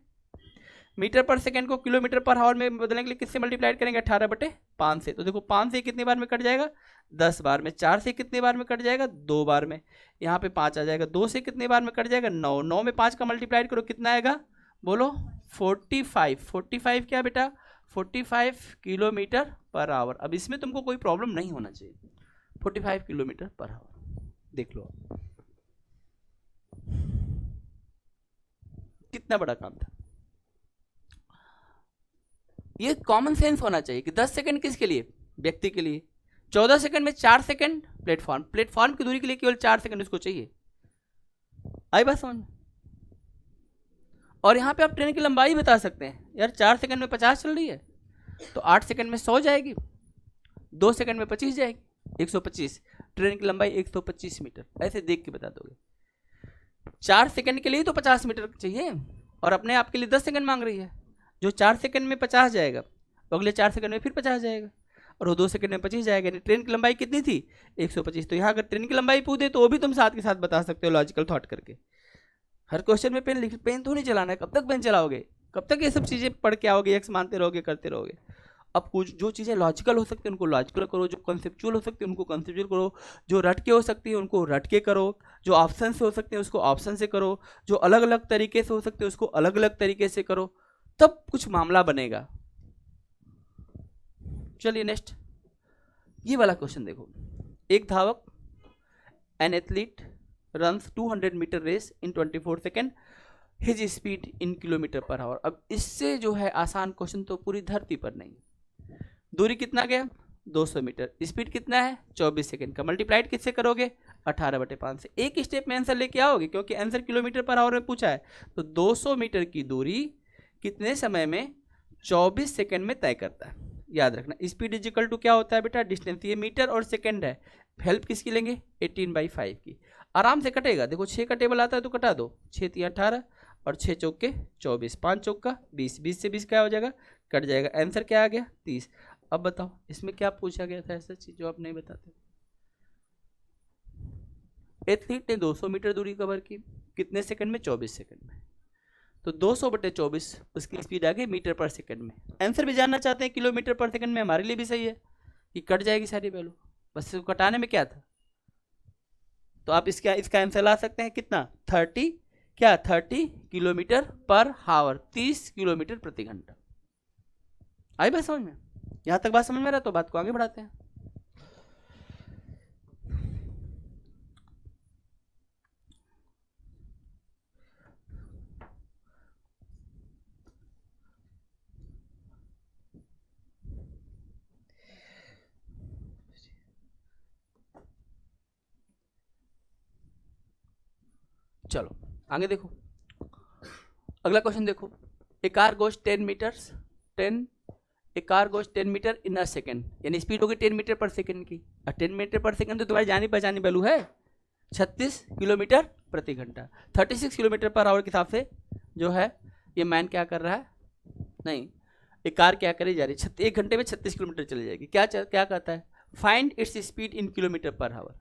मीटर पर सेकंड को किलोमीटर पर आवर में बदलने के लिए किससे मल्टीप्लाइड करेंगे 18/5 से। तो देखो 5 से कितनी बार में कट जाएगा 10 बार में, 4 से कितनी बार में कट जाएगा 2 बार में, यहाँ पे 5 आ जाएगा, 2 से कितनी बार में कट जाएगा 9, 9 में 5 का मल्टीप्लाइड करो कितना आएगा बोलो 45, 45 क्या बेटा 45 किलोमीटर पर आवर। अब इसमें तुमको कोई प्रॉब्लम नहीं होना चाहिए, 45 किलोमीटर पर आवर। देख लो कितना बड़ा काम था, ये कॉमन सेंस होना चाहिए कि 10 सेकंड किसके लिए, व्यक्ति के लिए, 14 सेकंड में 4 सेकंड प्लेटफॉर्म की दूरी के लिए केवल 4 सेकंड उसको चाहिए। आई बात समझ में। और यहाँ पे आप ट्रेन की लंबाई बता सकते हैं, यार 4 सेकंड में 50 चल रही है तो 8 सेकंड में 100 जाएगी, 2 सेकंड में 25 जाएगी, 125। ट्रेन की लंबाई 125 मीटर, ऐसे देख के बता दोगे। 4 सेकंड के लिए तो 50 मीटर चाहिए और अपने आप के लिए 10 सेकंड मांग रही है। जो 4 सेकंड में 50 जाएगा तो अगले 4 सेकंड में फिर 50 जाएगा और वो 2 सेकंड में 25 जाएगा। ट्रेन की लंबाई कितनी थी 125। तो यहाँ अगर ट्रेन की लंबाई पूछे तो वो भी तुम साथ के साथ बता सकते हो लॉजिकल थॉट करके। हर क्वेश्चन में पेन तो नहीं चलाना है, कब तक पेन चलाओगे, कब तक ये सब चीज़ें पढ़ के आओगे, एक्स मानते रहोगे, करते रहोगे। अब कुछ जो चीज़ें लॉजिकल हो सकती है उनको लॉजिकल करो, जो कॉन्सेप्चुअल हो सकती है उनको कॉन्सेप्चुअल करो, जो रटके हो सकती है उनको रटके करो, जो ऑप्शन से हो सकते हैं उसको ऑप्शन से करो, जो अलग अलग तरीके से हो सकते हैं उसको अलग अलग तरीके से करो, तब कुछ मामला बनेगा। चलिए नेक्स्ट ये वाला क्वेश्चन देखो। एक धावक an athlete runs 200 metre race in 24 second, his speed in kilometre per hour. अब इससे जो है आसान क्वेश्चन तो पूरी धरती पर नहीं। दूरी कितना गया 200 मीटर, स्पीड कितना है 24 सेकेंड का, मल्टीप्लाइड किससे करोगे 18/5 से। एक स्टेप में आंसर लेके आओगे क्योंकि आंसर किलोमीटर पर आवर में पूछा है। तो 200 मीटर की दूरी कितने समय में 24 सेकेंड में तय करता है, याद रखना। स्पीड इजिकल टू क्या होता है बेटा डिस्टेंस, ये मीटर और सेकेंड है। हेल्प किसकी लेंगे 18/5 की, आराम से कटेगा। देखो 6 का टेबल आता है तो कटा दो, 6 3 18 और 6 चौके 24, 5 चौका 20, 20 से 20 क्या हो जाएगा कट जाएगा। आंसर क्या आ गया 30। अब बताओ इसमें क्या पूछा गया था ऐसा चीज जो आप नहीं बताते। एथलीट ने 200 मीटर दूरी कवर की कितने सेकंड में 24 सेकंड में, तो 200/24 उसकी स्पीड आ गई मीटर पर सेकंड में। आंसर भी जानना चाहते हैं किलोमीटर पर सेकंड में, हमारे लिए भी सही है कि कट जाएगी सारी वैल्यू, बस इसको कटाने में क्या था। तो आप इसका आंसर ला सकते हैं कितना 30 किलोमीटर पर आवर, 30 किलोमीटर प्रति घंटा। आई बात समझ में, यहां तक बात समझ में रहा तो बात को आगे बढ़ाते हैं। चलो आगे देखो, अगला क्वेश्चन देखो। A car goes 10 metre in a second, यानी स्पीड होगी 10 मीटर पर सेकेंड की। 10 मीटर पर सेकेंड तो तुम्हारी जानी पहचानी वैल्यू है 36 किलोमीटर प्रति घंटा। 36 किलोमीटर पर आवर के हिसाब से जो है ये मैन क्या कर रहा है, नहीं एक कार क्या करी जा रही है 1 घंटे में 36 किलोमीटर चली जाएगी। क्या कहता है find its speed in kilometre per our.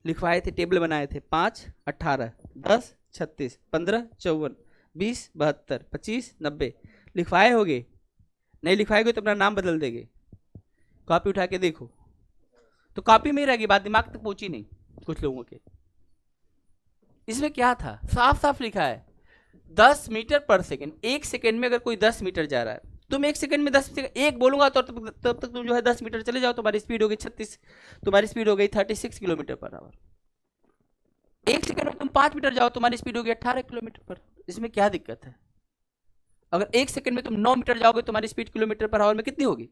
लिखवाए थे, टेबल बनाए थे, 5, 18, 10, 36, 15, 54, 20, 72, 25, 90 लिखवाए होगे। नहीं लिखवाएगे तो अपना नाम बदल देंगे। कॉपी उठा के देखो तो कॉपी में ही रहेगी बात, दिमाग तक पहुंची नहीं कुछ लोगों के। इसमें क्या था, साफ साफ लिखा है 10 मीटर पर सेकेंड। एक सेकेंड में अगर कोई 10 मीटर जा रहा है, तुम एक सेकंड में 10 सेकंड एक बोलूंगा तो तब तक तुम जो है 10 मीटर चले जाओ, तुम्हारी स्पीड हो गई 36, तुम्हारी स्पीड हो गई 36 किलोमीटर पर आवर। एक सेकंड में तुम 5 मीटर जाओ, तुम्हारी स्पीड होगी 18 किलोमीटर पर। इसमें क्या दिक्कत है? अगर एक सेकंड में तुम 9 मीटर जाओगे, तुम्हारी स्पीड किलोमीटर पर आवर में कितनी होगी?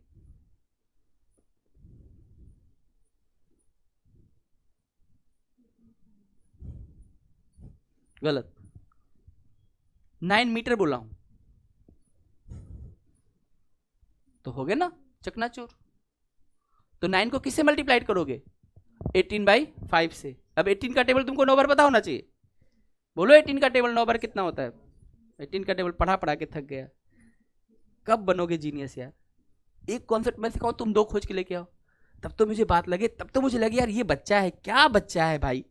गलत, 9 मीटर बोला हूं तो हो गया ना चकनाचूर। तो 9 को किससे मल्टीप्लाइड करोगे? 18/5 से। अब 18 का टेबल तुमको 9 बार पता होना चाहिए। बोलो 18 का टेबल 9 बार कितना होता है? 18 का टेबल पढ़ा पढ़ा के थक गया। कब बनोगे जीनियस यार? एक कॉन्सेप्ट मैं सिखाऊं, तुम 2 खोज के लेके आओ, तब तो मुझे बात लगे, तब तो मुझे लगे यार ये बच्चा है, क्या बच्चा है भाई।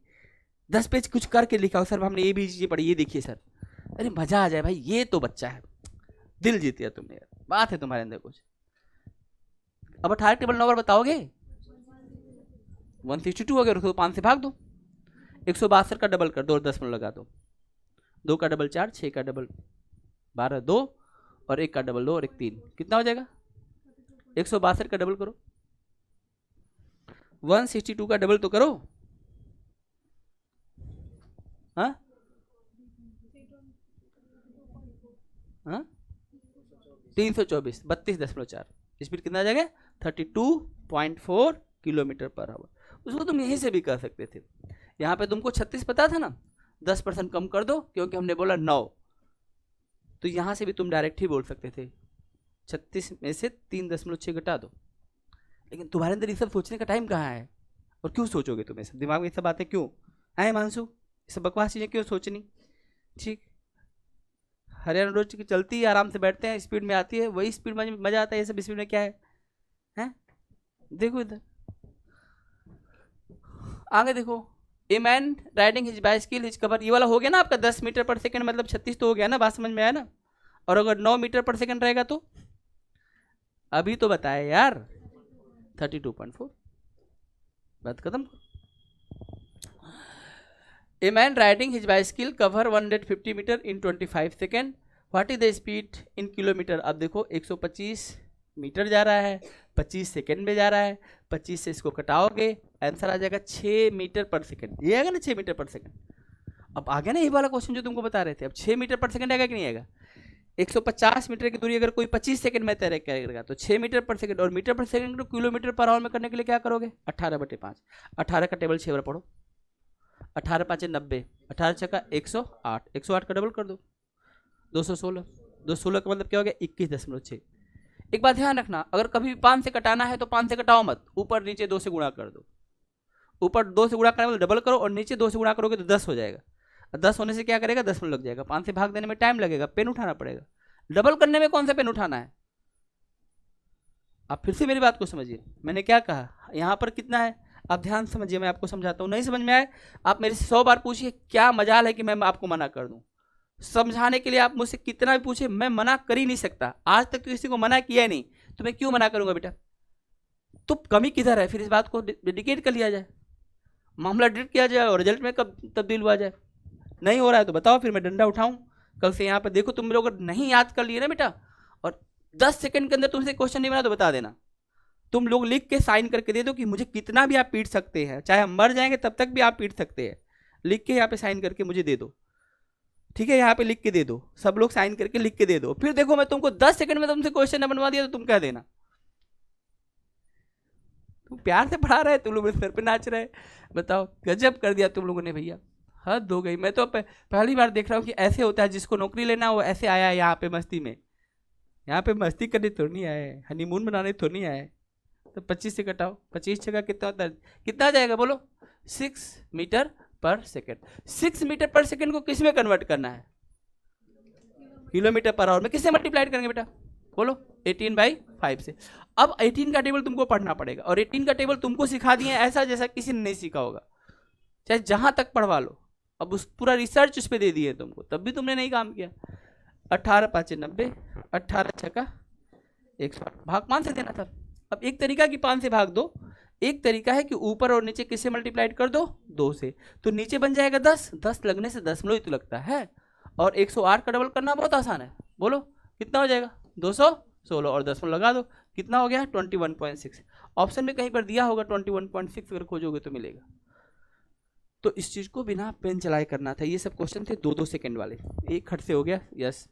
10 पेज कुछ करके लिखाओ, सर हमने ये भी चीजें पढ़ी, ये देखिए सर, अरे मजा आ जाए भाई, ये तो बच्चा है। दिल जीत लिया तुमने यार, बात है तुम्हारे अंदर कुछ। अब 18 टेबल 9 बार बताओगे? 162 हो गया, उसको 5 से भाग दो। 162 का डबल कर दो और 10 मिनट लगा दो। 2 का डबल 4, 6 का डबल 12, 2 और 1 का डबल 2 और 1 3, कितना हो जाएगा? 162 का डबल करो, 162 का डबल तो करो। हाँ हाँ 324, 32.4, स्पीड कितना आ जाएगा? 32.4 किलोमीटर पर आवर। उसको तुम यहीं से भी कर सकते थे। यहाँ पे तुमको 36 पता था ना, 10% कम कर दो क्योंकि हमने बोला 9, तो यहाँ से भी तुम डायरेक्ट ही बोल सकते थे 36 में से 3.6 घटा दो। लेकिन तुम्हारे अंदर ये सब सोचने का टाइम कहाँ है? और क्यों सोचोगे तुम ऐसा? दिमाग में ये सब बातें क्यों आए मानसू? ये सब बकवास चीज़ें क्यों सोचनी? ठीक, हरियाणा रोड की चलती है, आराम से बैठते हैं, स्पीड में आती है, वही स्पीड में मजा आता है। ये सब स्पीड में क्या है? हैं? देखो इधर आगे देखो, a man riding his bicycle his cover, ये वाला हो गया ना आपका 10 मीटर पर सेकंड, मतलब 36 तो हो गया ना, बात समझ में आया ना? और अगर 9 मीटर पर सेकंड रहेगा तो अभी तो बताया यार 32.4, बात खत्म। A man riding his bicycle cover 150 metre in 25 second, what is the speed in kilometre? अब देखो 125 मीटर जा रहा है, 25 सेकेंड में जा रहा है, 25 से इसको कटाओगे, आंसर आ जाएगा 6 मीटर पर सेकेंड। ये आएगा ना 6 मीटर पर सेकेंड। अब आ गया ना ये वाला क्वेश्चन जो तुमको बता रहे थे। अब 6 मीटर पर सेकेंड आएगा कि नहीं आएगा? 150 मीटर की दूरी अगर कोई 25 सेकंड में तय करेगा तो 6 मीटर पर सेकंड, और मीटर पर सेकंड को किलोमीटर पर आवर में करने के लिए क्या करोगे? 18/5। 18 का टेबल 6 बार पढ़ो, 18 5 90, 18 6 108, 108 का डबल कर दो 216, 216 का मतलब क्या हो गया? 21.6। एक बात ध्यान रखना, अगर कभी 5 से कटाना है तो 5 से कटाओ मत, ऊपर नीचे 2 से गुणा कर दो। ऊपर 2 से गुणा करने मतलब डबल करो, और नीचे 2 से गुणा करोगे तो 10 हो जाएगा। 10 होने से क्या करेगा? 10 मिनट लग जाएगा। 5 से भाग देने में टाइम लगेगा, पेन उठाना पड़ेगा। डबल करने में कौन सा पेन उठाना है? आप फिर से मेरी बात को समझिए, मैंने क्या कहा, यहाँ पर कितना है आप ध्यान समझिए, मैं आपको समझाता हूँ। नहीं समझ में आए आप मेरे से 100 बार पूछिए, क्या मजाल है कि मैं आपको मना कर दूँ। समझाने के लिए आप मुझसे कितना भी पूछे, मैं मना कर ही नहीं सकता। आज तक तो किसी को मना किया ही नहीं, तो मैं क्यों मना करूंगा बेटा? तो कमी किधर है? फिर इस बात को डेडिकेट कर लिया जाए, मामला डिलीट किया जाए और रिजल्ट में कब तब्दील हुआ जाए। नहीं हो रहा है तो बताओ, फिर मैं डंडा उठाऊं कल से यहाँ पर। देखो तुम लोग नहीं याद कर लिए ना बेटा, और 10 सेकंड के अंदर तुमसे क्वेश्चन नहीं बना तो बता देना। तुम लोग लिख के साइन करके दे दो कि मुझे कितना भी आप पीट सकते हैं, चाहे हम मर जाएंगे तब तक भी आप पीट सकते हैं। लिख के यहाँ पे साइन करके मुझे दे दो, ठीक है? यहाँ पे लिख के दे दो, सब लोग साइन करके लिख के दे दो। फिर देखो मैं तुमको 10 सेकंड में तुमसे क्वेश्चन न बनवा दिया तो तुम कह देना तुम प्यार से पढ़ा रहे, तुम लोग मेरे सर पे नाच रहे। बताओ, गजब कर दिया तुम लोगों ने भैया, हद हो गई। मैं तो पहली बार देख रहा हूँ कि ऐसे होता है, जिसको नौकरी लेना हो ऐसे आया है यहाँ पे मस्ती में। यहाँ पे मस्ती करने थोड़ी नहीं आए, हनीमून बनाने थोड़ी नहीं आए। तो 25 से घटाओ, 25 जगह कितना होता है? कितना जाएगा बोलो? 6 मीटर पर सेकेंड। 6 मीटर पर सेकेंड को किस में कन्वर्ट करना है? किलोमीटर पर आवर में। किससे मल्टीप्लाइड करेंगे बेटा? बोलो, 18/5 से। अब 18 का टेबल तुमको पढ़ना पड़ेगा, और 18 का टेबल तुमको सिखा दिए ऐसा जैसा किसी ने नहीं सीखा होगा, चाहे जहां तक पढ़वा लो। अब उस पूरा रिसर्च उस पर दे दिए तुमको, तब भी तुमने नहीं काम किया। 18 5 90, 18 6 108, भाग 5 से देना था। अब एक तरीका कि 5 से भाग दो, एक तरीका है कि ऊपर और नीचे किससे मल्टीप्लाइड कर दो, 2 से, तो नीचे बन जाएगा 10, 10 लगने से दशमलव ही तो लगता है, और 108 का डबल करना बहुत आसान है। बोलो कितना हो जाएगा, 216, और दशमलव लगा दो, कितना हो गया 21.6। ऑप्शन में कहीं पर दिया होगा 21.6, अगर खोजोगे तो मिलेगा। तो इस चीज को बिना पेन चलाए करना था। ये सब क्वेश्चन थे 2-2 सेकंड वाले, एक खट से हो गया। यस,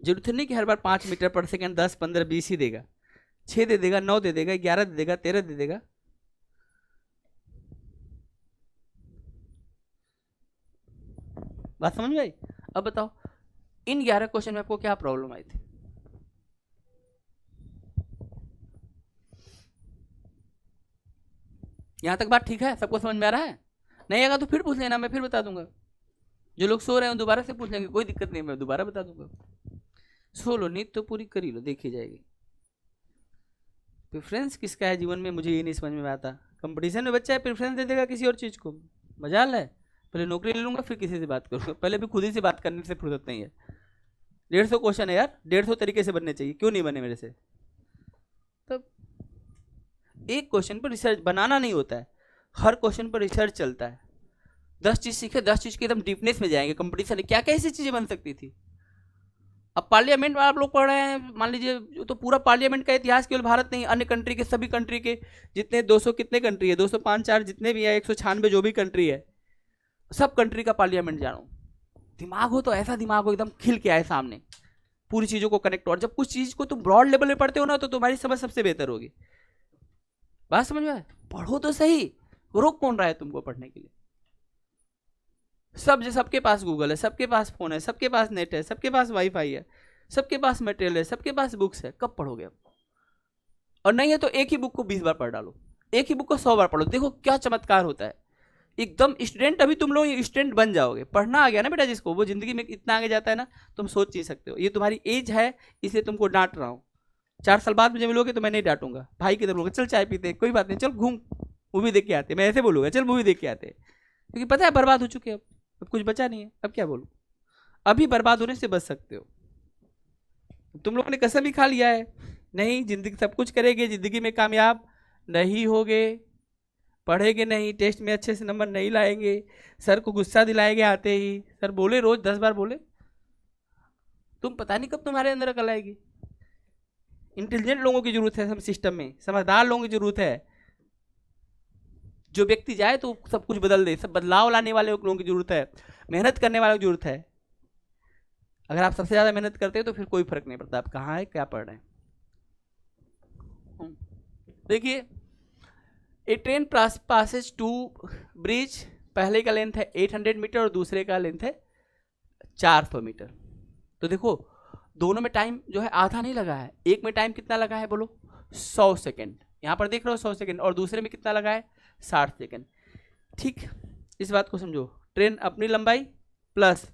जरूरत नहीं कि हर बार 5 मीटर पर सेकंड 10 15 20 ही देगा, 6 दे देगा, 9 दे देगा, 11 दे देगा, 13 दे देगा। बात समझ में आई? अब बताओ इन 11 क्वेश्चन में आपको क्या प्रॉब्लम आई थी? यहां तक बात ठीक है? सबको समझ में आ रहा है? नहीं आएगा तो फिर पूछ लेना, मैं फिर बता दूंगा। जो लोग सो रहे हैं दोबारा से पूछ लेंगे, कोई दिक्कत नहीं, मैं दोबारा बता दूंगा। सो लो, नींद तो पूरी कर ही लो, देखी जाएगी। प्रेफरेंस किसका है जीवन में, मुझे ये नहीं समझ में आता। कंपटीशन में बच्चा है, प्रेफरेंस दे देगा किसी और चीज़ को, मजाल है। पहले नौकरी ले लूंगा फिर किसी से बात करूंगा, पहले भी खुद ही से बात करने से फुर्सत नहीं है। 150 क्वेश्चन है यार, 150 तरीके से बनने चाहिए, क्यों नहीं बने मेरे से? तब एक क्वेश्चन पर रिसर्च बनाना नहीं होता है, हर क्वेश्चन पर रिसर्च चलता है। 10 चीज सीखे, 10 चीज के एकदम डीपनेस में जाएंगे। कंपटीशन में क्या कैसी चीजें बन सकती थी? अब पार्लियामेंट में आप लोग पढ़ रहे हैं, मान लीजिए, तो पूरा पार्लियामेंट का इतिहास केवल भारत नहीं, अन्य कंट्री के, सभी कंट्री के जितने 200 कितने कंट्री है, 205 4 जितने भी है, 196 जो भी कंट्री है, सब कंट्री का पार्लियामेंट जानो। दिमाग हो तो ऐसा दिमाग हो, एकदम खिल के आए सामने, पूरी चीजों को कनेक्ट। और जब कुछ चीज को तुम ब्रॉड लेवल में पढ़ते हो ना, तो तुम्हारी समझ सबसे बेहतर होगी। बात समझ में आए? पढ़ो तो सही, रोक कौन रहा है तुमको पढ़ने के लिए? सबके पास गूगल है, सबके पास फोन है, सबके पास नेट है, सबके पास वाईफाई है, सबके पास मटेरियल है, सबके पास बुक्स है। कब पढ़ोगे अब? और नहीं है तो एक ही बुक को 20 बार पढ़ डालो, एक ही बुक को 100 बार पढ़ो, देखो क्या चमत्कार होता है। एकदम स्टूडेंट, अभी तुम लोग स्टूडेंट बन जाओगे। पढ़ना आ गया ना बेटा जिसको, वो जिंदगी में इतना आगे जाता है ना, तुम सोच नहीं सकते हो। ये तुम्हारी एज है, इसलिए तुमको डांट रहा हूँ। 4 साल बाद मुझे मिलोगे तो मैं नहीं डांटूंगा, भाई की तरफ बोलूंगा चल चाय पीते, कोई बात नहीं, चल घूम मूवी देख के आते, मैं ऐसे बोलूंगा चल मूवी देख के आते, क्योंकि पता है बर्बाद हो चुके, अब कुछ बचा नहीं है। अब क्या बोलूं? अभी बर्बाद होने से बच सकते हो। तुम लोगों ने कसम ही खा लिया है, नहीं जिंदगी सब कुछ करेंगे, जिंदगी में कामयाब नहीं होगे, पढ़ेंगे नहीं, टेस्ट में अच्छे से नंबर नहीं लाएंगे, सर को गुस्सा दिलाएंगे आते ही, सर बोले रोज 10 बार बोले, तुम पता नहीं कब तुम्हारे अंदर अकल आएगी। इंटेलिजेंट लोगों की जरूरत है हम सिस्टम में, समझदार लोगों की जरूरत है। जो व्यक्ति जाए तो सब कुछ बदल दे, सब बदलाव लाने वाले लोगों की जरूरत है, मेहनत करने वालों की जरूरत है। अगर आप सबसे ज्यादा मेहनत करते हैं तो फिर कोई फर्क नहीं पड़ता आप कहाँ है, क्या पढ़ रहे हैं। देखिए, ए ट्रेन पासेज 2 ब्रिज, पहले का लेंथ है 800 मीटर और दूसरे का लेंथ है 400 मीटर। तो देखो दोनों में टाइम जो है आधा नहीं लगा है, एक में टाइम कितना लगा है बोलो 100 सेकेंड, यहाँ पर देख रहे हो 100 सेकेंड, और दूसरे में कितना लगा है 60 सेकेंड। ठीक, इस बात को समझो, ट्रेन अपनी लंबाई प्लस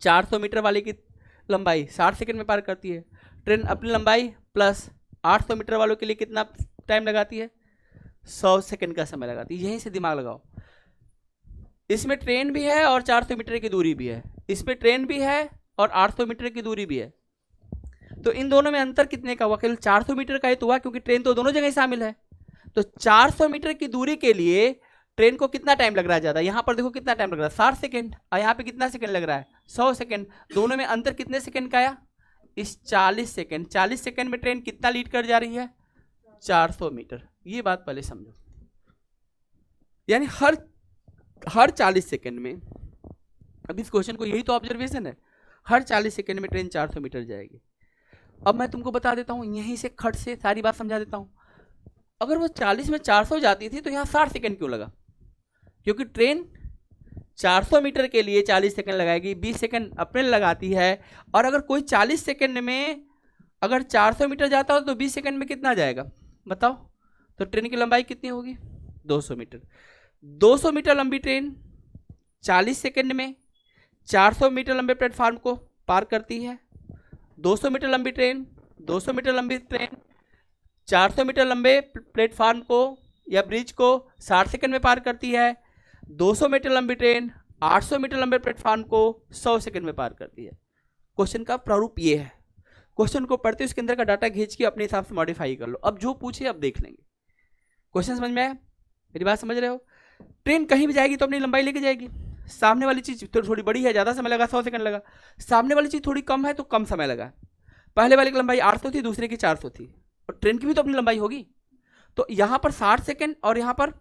400 मीटर वाले की लंबाई 60 सेकेंड में पार करती है, ट्रेन अपनी लंबाई प्लस 800 मीटर वालों के लिए कितना टाइम लगाती है, 100 सेकेंड का समय लगाती है। यहीं से दिमाग लगाओ, इसमें ट्रेन भी है और 400 मीटर की दूरी भी है, इसमें ट्रेन भी है और 800 मीटर की दूरी भी है। तो इन दोनों में अंतर कितने का हुआ? केवल 400 मीटर का ही तो हुआ, क्योंकि ट्रेन तो दोनों जगह शामिल है। तो 400 मीटर की दूरी के लिए ट्रेन को कितना टाइम लग रहा है ज्यादा? यहां पर देखो कितना टाइम लग रहा है 60 सेकेंड, और यहाँ पे कितना सेकेंड लग रहा है 100 सेकेंड। दोनों में अंतर कितने सेकेंड का आया? इस 40 सेकेंड। 40 सेकेंड में ट्रेन कितना लीड कर जा रही है? 400 मीटर। ये बात पहले समझो, यानी हर 40 सेकेंड में, अब इस क्वेश्चन को यही तो ऑब्जर्वेशन है, हर 40 सेकेंड में ट्रेन 400 मीटर जाएगी। अब मैं तुमको बता देता हूं, यहीं से खट से सारी बात समझा देता हूं। अगर वो 40 में 400 जाती थी तो यहाँ 60 सेकेंड क्यों लगा? क्योंकि ट्रेन 400 मीटर के लिए 40 सेकेंड लगाएगी, 20 सेकेंड अपने लगाती है। और अगर कोई 40 सेकेंड में अगर 400 मीटर जाता हो तो 20 सेकेंड में कितना जाएगा बताओ? तो ट्रेन की लंबाई कितनी होगी? 200 मीटर। 200 मीटर लंबी ट्रेन 40 सेकंड में 400 मीटर लंबे प्लेटफार्म को पार करती है। 200 मीटर लंबी ट्रेन 200 मीटर लंबी ट्रेन 400 मीटर लंबे प्लेटफार्म को या ब्रिज को 60 सेकंड में पार करती है। 200 मीटर लंबी ट्रेन 800 मीटर लंबे प्लेटफार्म को 100 सेकंड में पार करती है। क्वेश्चन का प्रारूप ये है। क्वेश्चन को पढ़ते उसके अंदर का डाटा खींच के अपने हिसाब से मॉडिफाई कर लो। अब जो पूछे अब देख लेंगे। क्वेश्चन समझ में आया? मेरी बात समझ रहे हो? ट्रेन कहीं भी जाएगी तो अपनी लंबाई लेके जाएगी। सामने वाली चीज़ थोड़ी बड़ी है, ज़्यादा समय लगा, 100 सेकंड लगा। सामने वाली चीज़ थोड़ी कम है तो कम समय लगा। पहले वाले की लंबाई 800 थी, दूसरे की 400 थी, और ट्रेन की भी तो अपनी लंबाई होगी। तो यहाँ पर 60 सेकंड और यहाँ पर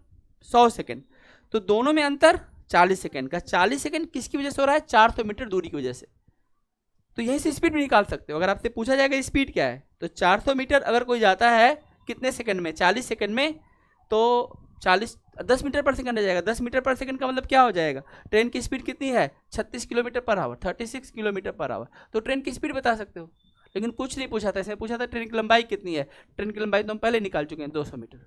100 सेकंड, तो दोनों में अंतर 40 सेकंड का। 40 सेकंड किसकी वजह से हो रहा है? 400 मीटर दूरी की वजह से। तो यहीं से स्पीड भी निकाल सकते हो। अगर आपसे पूछा जाएगा स्पीड क्या है, तो 400 मीटर अगर कोई जाता है कितने सेकंड में? 40 सेकंड में, तो 10 मीटर पर सेकंड आ जाएगा। 10 मीटर पर सेकंड का मतलब क्या हो जाएगा? ट्रेन की स्पीड कितनी है? 36 kilometre per our, 36 kilometre per hour. तो ट्रेन की स्पीड बता सकते हो। लेकिन कुछ नहीं पूछा था, इसमें पूछा था ट्रेन की लंबाई कितनी है। ट्रेन की लंबाई तो हम पहले निकाल चुके हैं, 200 मीटर।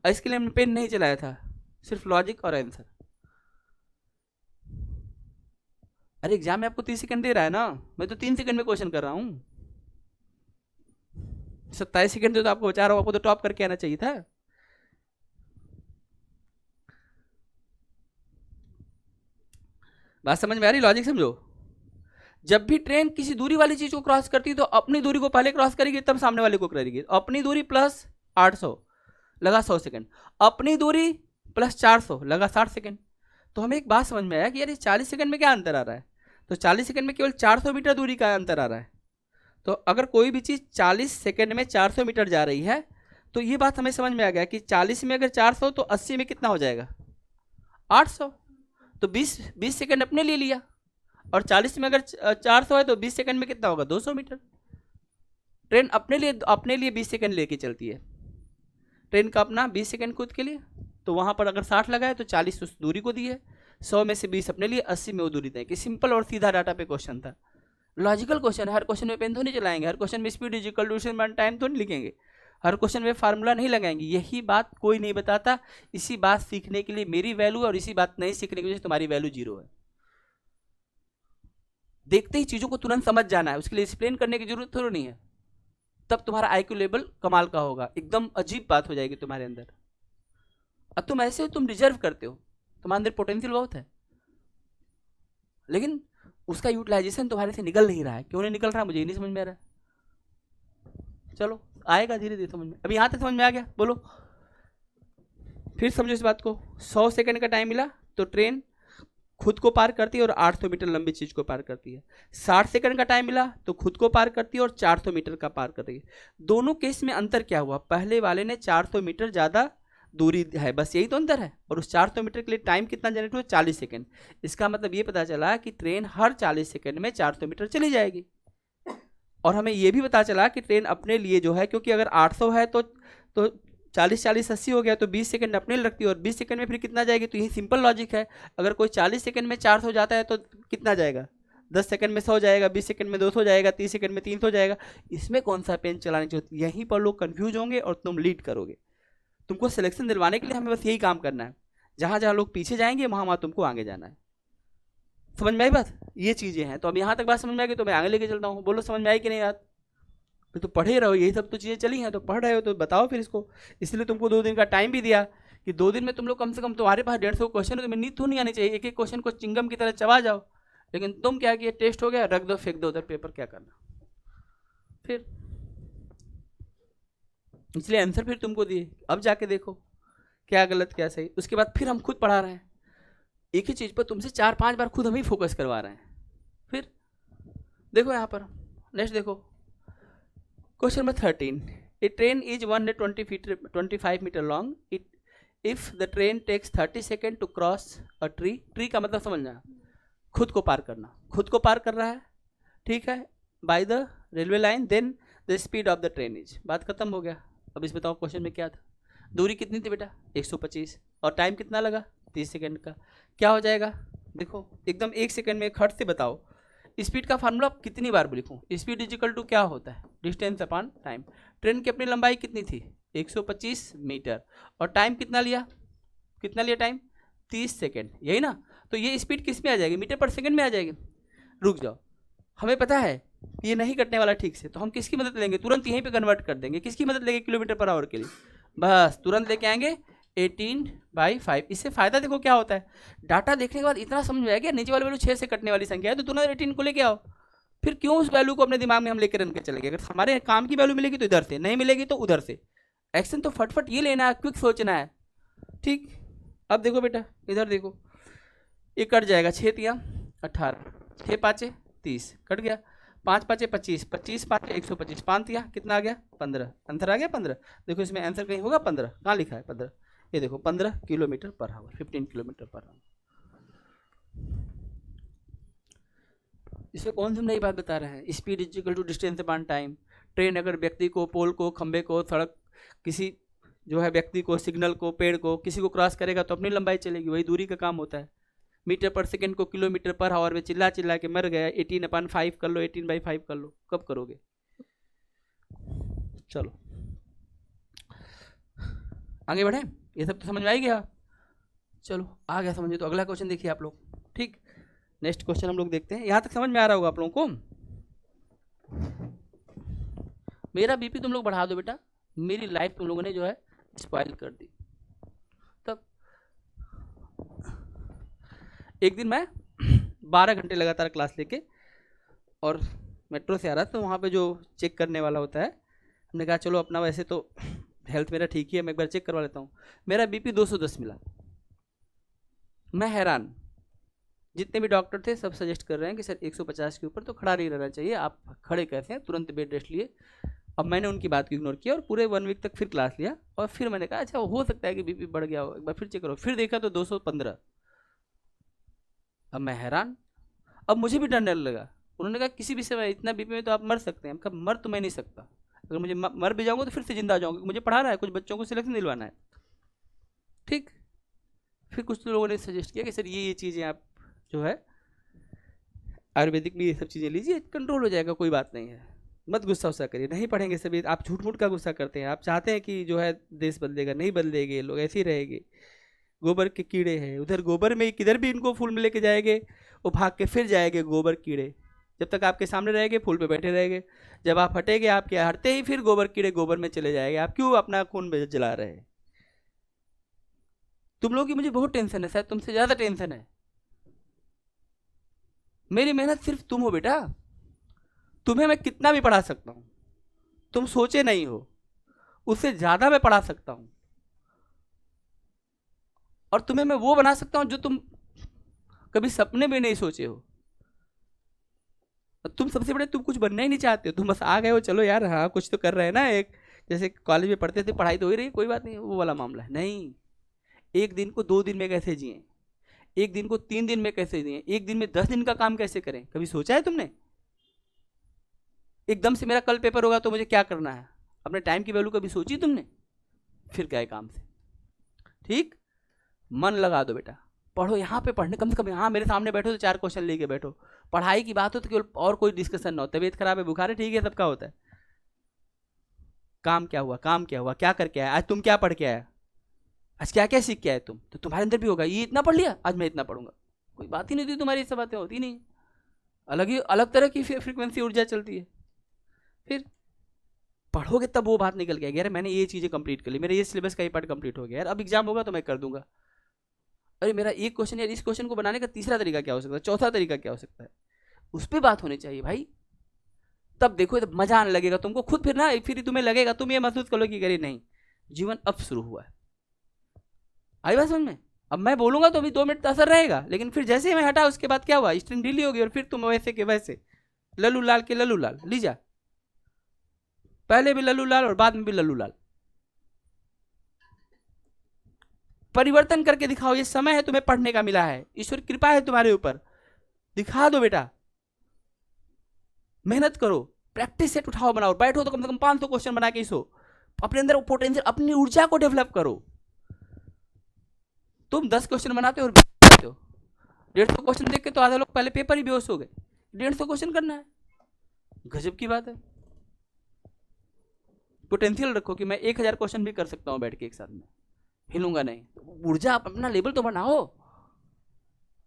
और इसके लिए हमने पेन नहीं चलाया था, सिर्फ लॉजिक और आंसर। अरे एग्जाम में आपको 30 सेकंड दे रहा है ना, मैं तो 3 सेकंड में क्वेश्चन कर रहा हूँ। 27 सेकंड तो आपको बचा रहा हूँ, आपको तो टॉप करके आना चाहिए था। बात समझ में आ रही? लॉजिक समझो। जब भी ट्रेन किसी दूरी वाली चीज को क्रॉस करती है तो अपनी दूरी को पहले क्रॉस करेगी, तब सामने वाले को करेगी। अपनी दूरी प्लस 800 लगा 100 सेकंड, अपनी दूरी प्लस 400 लगा 60 सेकंड। तो हमें एक बात समझ में आया कि यार 40 सेकंड में क्या अंतर आ रहा है? तो 40 सेकंड में केवल 400 मीटर दूरी का अंतर आ रहा है। तो अगर कोई भी चीज़ 40 सेकंड में 400 मीटर जा रही है, तो ये बात हमें समझ में आ गया कि 40 में अगर 400 तो 80 में कितना हो जाएगा? 800। तो 20 सेकंड अपने लिए लिया, और 40 में अगर 400 है तो 20 सेकंड में कितना होगा? 200 मीटर। ट्रेन अपने लिए 20 सेकंड लेके चलती है। ट्रेन का अपना 20 सेकंड खुद के लिए, तो वहाँ पर अगर 60 लगा है तो 40 उस दूरी को दी है, 100 में से 20 अपने लिए, 80 में वो दूरी दें। कि सिंपल और सीधा डाटा पे क्वेश्चन था। लॉजिकल क्वेश्चन है। हर क्वेश्चन में पेन तो नहीं चलाएंगे, हर क्वेश्चन में speed is equal to time तो नहीं लिखेंगे, हर क्वेश्चन में फार्मूला नहीं लगाएंगे। यही बात कोई नहीं बताता। इसी बात सीखने के लिए मेरी वैल्यू, और इसी बात नहीं सीखने की वजह से तुम्हारी वैल्यू 0 है। देखते ही चीज़ों को तुरंत समझ जाना है, उसके लिए एक्सप्लेन करने की जरूरत थोड़ी नहीं है। तब तुम्हारा आईक्यू लेवल कमाल का होगा, एकदम अजीब बात हो जाएगी तुम्हारे अंदर। अब तुम ऐसे हो, तुम डिजर्व करते हो, तुम्हारे अंदर पोटेंशियल बहुत है, लेकिन उसका यूटिलाइजेशन तुम्हारे से निकल नहीं रहा है। क्यों नहीं निकल रहा मुझे नहीं समझ में आ रहा है। चलो आएगा धीरे धीरे समझ में। अभी यहाँ तक समझ में आ गया? बोलो फिर समझो इस बात को। 100 सेकंड का टाइम मिला तो ट्रेन खुद को पार करती है और 800 मीटर लंबी चीज को पार करती है। 60 सेकंड का टाइम मिला तो खुद को पार करती है और 400 मीटर का पार करती है। दोनों केस में अंतर क्या हुआ? पहले वाले ने 400 मीटर ज़्यादा दूरी है, बस यही तो अंतर है। और उस 400 मीटर के लिए टाइम कितना जनरेट हुआ? 40 सेकंड। इसका मतलब ये पता चला कि ट्रेन हर 40 सेकंड में 400 मीटर चली जाएगी। और हमें ये भी पता चला कि ट्रेन अपने लिए जो है, क्योंकि अगर 800 है तो 40 80 हो गया, तो 20 सेकंड अपने लिए रखती है, और 20 सेकंड में फिर कितना जाएगी? तो यही सिंपल लॉजिक है। अगर कोई 40 सेकंड में 400 जाता है तो कितना जाएगा? 10 सेकंड में 100 जाएगा, 20 सेकंड में 200 जाएगा, 30 सेकंड में 300 जाएगा। इसमें कौन सा पेन चलाने चाहिए? यहीं पर लोग कंफ्यूज होंगे और तुम लीड करोगे। तुमको सिलेक्शन दिलवाने के लिए हमें बस यही काम करना है। जहाँ जहाँ लोग पीछे जाएंगे वहाँ वहाँ तुमको आगे जाना है। समझ में आई बात? ये चीज़ें हैं। तो अब यहाँ तक बात समझ में आ गई तो मैं आगे लेके चलता हूँ। बोलो समझ में आई कि नहीं यार? फिर तो पढ़े रहो, यही सब तो चीज़ें चली हैं, तो पढ़ रहे हो तो बताओ फिर इसको। इसलिए तुमको 2 दिन का टाइम भी दिया कि 2 दिन में तुम लोग कम से कम, तुम्हारे पास 150 क्वेश्चन है, तुम्हें नींद तो नहीं आनी चाहिए, एक एक क्वेश्चन को चिंगम की तरह चबा जाओ। लेकिन तुम क्या किया? टेस्ट हो गया, रख दो, फेंक दो उधर पेपर, क्या करना फिर। इसलिए आंसर फिर तुमको दिए, अब जाके देखो क्या गलत क्या सही। उसके बाद फिर हम खुद पढ़ा रहे हैं, एक ही चीज़ पर तुमसे 4-5 बार खुद हम ही फोकस करवा रहे हैं। फिर देखो यहाँ पर नेक्स्ट देखो question number 13। A train is 125 metre long. If the train takes 30 second to cross a tree. Tree का मतलब समझना, खुद को पार करना, खुद को पार कर रहा है, ठीक है, by the railway line, then the speed of the train is. बात खत्म हो गया। अब इस बताओ क्वेश्चन में क्या था? दूरी कितनी थी बेटा? 125, और टाइम कितना लगा? 30 सेकेंड का। क्या हो जाएगा? देखो एकदम 1 सेकेंड में खट से बताओ। स्पीड का फार्मूला कितनी बार लिखूं? स्पीड इज इक्वल टू क्या होता है? Distance upon time. ट्रेन की अपनी लंबाई कितनी थी? 125 मीटर, और टाइम कितना लिया? कितना लिया टाइम? 30 सेकेंड, यही ना? तो ये स्पीड किस में आ जाएगी, मीटर पर सेकंड में आ जाएगी। रुक जाओ, हमें पता है ये नहीं कटने वाला ठीक से, तो हम किसकी मदद लेंगे, तुरंत यहीं पे कन्वर्ट कर देंगे। किसकी मदद लेंगे, किलोमीटर पर आवर के लिए, बस तुरंत लेके आएंगे 18/5। इससे फायदा देखो क्या होता है, डाटा देखने के बाद इतना समझ में आएगा नीचे वाली वैल्यू 6 से कटने वाली संख्या है तो तुरंत 18 को लेके आओ। फिर क्यों उस वैल्यू को अपने दिमाग में हम लेकर रन के चलेंगे, अगर हमारे काम की वैल्यू मिलेगी तो इधर से, नहीं मिलेगी तो उधर से। एक्शन तो फटफट ये लेना है, क्विक सोचना है, ठीक। अब देखो बेटा इधर देखो, ये कट जाएगा, 6 तिया 18, 6 पाँचे 30 कट गया, 5 पाँचे 25, 25 पाँचे 125, 5 तिया कितना आ गया 15, आंसर आ गया 15। देखो इसमें आंसर कहीं होगा 15, कहाँ लिखा है 15, ये देखो 15 kilometre per our, 15 kilometre per our. इसमें कौन सी नई बात बता रहे हैं, speed is equal to distance upon time. Train अगर व्यक्ति को, पोल को, खंबे को, सड़क, किसी जो है व्यक्ति को, सिग्नल को, पेड़ को, किसी को क्रॉस करेगा तो अपनी लंबाई चलेगी, वही दूरी का काम होता है। मीटर पर सेकंड को किलोमीटर पर आवर में चिल्ला चिल्ला के मर गया, 18/5 कर लो, 18/5 कर लो, कब करोगे। चलो आगे बढ़े, ये सब तो समझ में आ गया। चलो आ गया समझे तो अगला क्वेश्चन देखिए आप लोग, ठीक। नेक्स्ट क्वेश्चन हम लोग देखते हैं, यहाँ तक समझ में आ रहा होगा आप लोगों को। मेरा बीपी तुम लोग बढ़ा दो बेटा, मेरी लाइफ तुम लोगों ने जो है स्पॉइल कर दी। तब एक दिन मैं 12 घंटे लगातार क्लास लेके और मेट्रो से आ रहा था, तो वहाँ पे जो चेक करने वाला होता है, हमने कहा चलो अपना, वैसे तो हेल्थ मेरा ठीक ही है, मैं एक बार चेक करवा लेता हूँ। मेरा बीपी 210 मिला। मैं हैरान, जितने भी डॉक्टर थे सब सजेस्ट कर रहे हैं कि सर 150 के ऊपर तो खड़ा नहीं रहना चाहिए, आप खड़े कैसे हैं, तुरंत बेड रेस्ट लिए। अब मैंने उनकी बात को इग्नोर किया और पूरे 1 वीक तक फिर क्लास लिया, और फिर मैंने कहा अच्छा हो सकता है कि बीपी बढ़ गया हो, एक बार फिर चेक करो। फिर देखा तो 215। अब मैं हैरान, अब मुझे भी डरने लगा। उन्होंने कहा किसी भी समय इतना बीपी में तो आप मर सकते हैं। कब मर तो मैं नहीं सकता, अगर मुझे मर भी जाऊंगा तो फिर से जिंदा आ जाऊंगा, मुझे पढ़ाना है, कुछ बच्चों को सिलेक्शन दिलवाना है, ठीक। फिर कुछ लोगों ने सजेस्ट किया कि सर ये चीज़ें आप जो है आयुर्वेदिक में ये सब चीज़ें लीजिए, कंट्रोल हो जाएगा, कोई बात नहीं है, मत गुस्सा उस्सा करिए, नहीं पढ़ेंगे सभी। आप झूठ मूठ का गुस्सा करते हैं, आप चाहते हैं कि जो है देश बदलेगा, नहीं बदलेंगे, लोग ऐसे ही रहेंगे, गोबर के कीड़े हैं। उधर गोबर में किधर भी इनको फूल में लेके जाएंगे वो भाग के फिर जाएंगे गोबर कीड़े, जब तक आपके सामने रहेंगे फूल पे बैठे रहेंगे, जब आप हटेंगे, आपके हटते ही फिर गोबर कीड़े गोबर में चले जाएंगे। आप क्यों अपना खून जला रहे हैं। तुम लोगों की मुझे बहुत टेंशन है, शायद तुमसे ज़्यादा टेंशन है। मेरी मेहनत सिर्फ तुम हो बेटा, तुम्हें मैं कितना भी पढ़ा सकता हूं, तुम सोचे नहीं हो, उससे ज़्यादा मैं पढ़ा सकता हूं, और तुम्हें मैं वो बना सकता हूं जो तुम कभी सपने में नहीं सोचे हो। तुम सबसे बड़े, तुम कुछ बनना ही नहीं चाहते हो, तुम बस आ गए हो, चलो यार हाँ कुछ तो कर रहे हैं ना, एक जैसे कॉलेज में पढ़ते थे, पढ़ाई तो हो ही रही, कोई बात नहीं, वो वाला मामला है नहीं। एक दिन को 2 दिन में कैसे जिए, एक दिन को 3 दिन में कैसे जिए, एक दिन में 10 दिन का काम कैसे करें, कभी सोचा है तुमने। एकदम से मेरा कल पेपर होगा तो मुझे क्या करना है, अपने टाइम की वैल्यू कभी सोची तुमने, फिर गए काम से, ठीक। मन लगा दो बेटा, पढ़ो, यहाँ पे पढ़ने कम से कम, यहाँ मेरे सामने बैठो तो 4 क्वेश्चन लेके बैठो, पढ़ाई की बात हो तो केवल, और कोई डिस्कशन ना हो, तबीयत खराब है, बुखार है, ठीक है, सबका होता है। काम क्या हुआ, काम क्या हुआ, क्या करके आया आज, तुम क्या पढ़ के आया, आज क्या क्या सीख के आए तुम, तो तुम्हारे अंदर भी होगा ये इतना पढ़ लिया, आज मैं इतना पढ़ूंगा। कोई बात ही नहीं थी तुम्हारी, सब बातें होती नहीं, अलग ही अलग तरह की फ्रीक्वेंसी ऊर्जा चलती है। फिर पढ़ोगे तब वो बात निकल के आएगी, यार मैंने ये चीज़ें कंप्लीट कर ली, मेरे ये सिलेबस का ये पार्ट कंप्लीट हो गया, यार अब एग्जाम होगा तो मैं कर दूंगा। अरे मेरा एक क्वेश्चन, यार इस क्वेश्चन को बनाने का तीसरा तरीका क्या हो सकता है, चौथा तरीका क्या हो सकता है, उस पर बात होनी चाहिए भाई। तब देखो तब मजा आने लगेगा तुमको खुद, फिर ना फिर तुम्हें लगेगा, तुम ये महसूस करो कि अरे नहीं जीवन अब शुरू हुआ है। आई बात समझ में। अब मैं बोलूंगा तो अभी 2 मिनट असर रहेगा, लेकिन फिर जैसे ही मैं हटा उसके बाद क्या हुआ, स्ट्रिंग ढीली होगी और फिर तुम वैसे के वैसे लल्लू लाल के लल्लू लाल लीजा, पहले भी लल्लू लाल और बाद में भी लल्लू लाल। परिवर्तन करके दिखाओ, ये समय है तुम्हें पढ़ने का मिला है, ईश्वर कृपा है तुम्हारे ऊपर, दिखा दो बेटा, मेहनत करो, प्रैक्टिस सेट उठाओ, बनाओ, बैठो तो कम से कम 500 क्वेश्चन बना के सो, अपने अंदर पोटेंशियल, अपनी ऊर्जा को डेवलप करो। तुम 10 क्वेश्चन बनाते हो और 150 क्वेश्चन देख के तो आधा लोग पहले पेपर ही बेहोश हो गए। 150 क्वेश्चन करना है, गजब की बात है। पोटेंशियल रखो कि मैं 1000 क्वेश्चन भी कर सकता हूं बैठ के एक साथ में, हिलूंगा नहीं। ऊर्जा अपना लेवल तो बनाओ।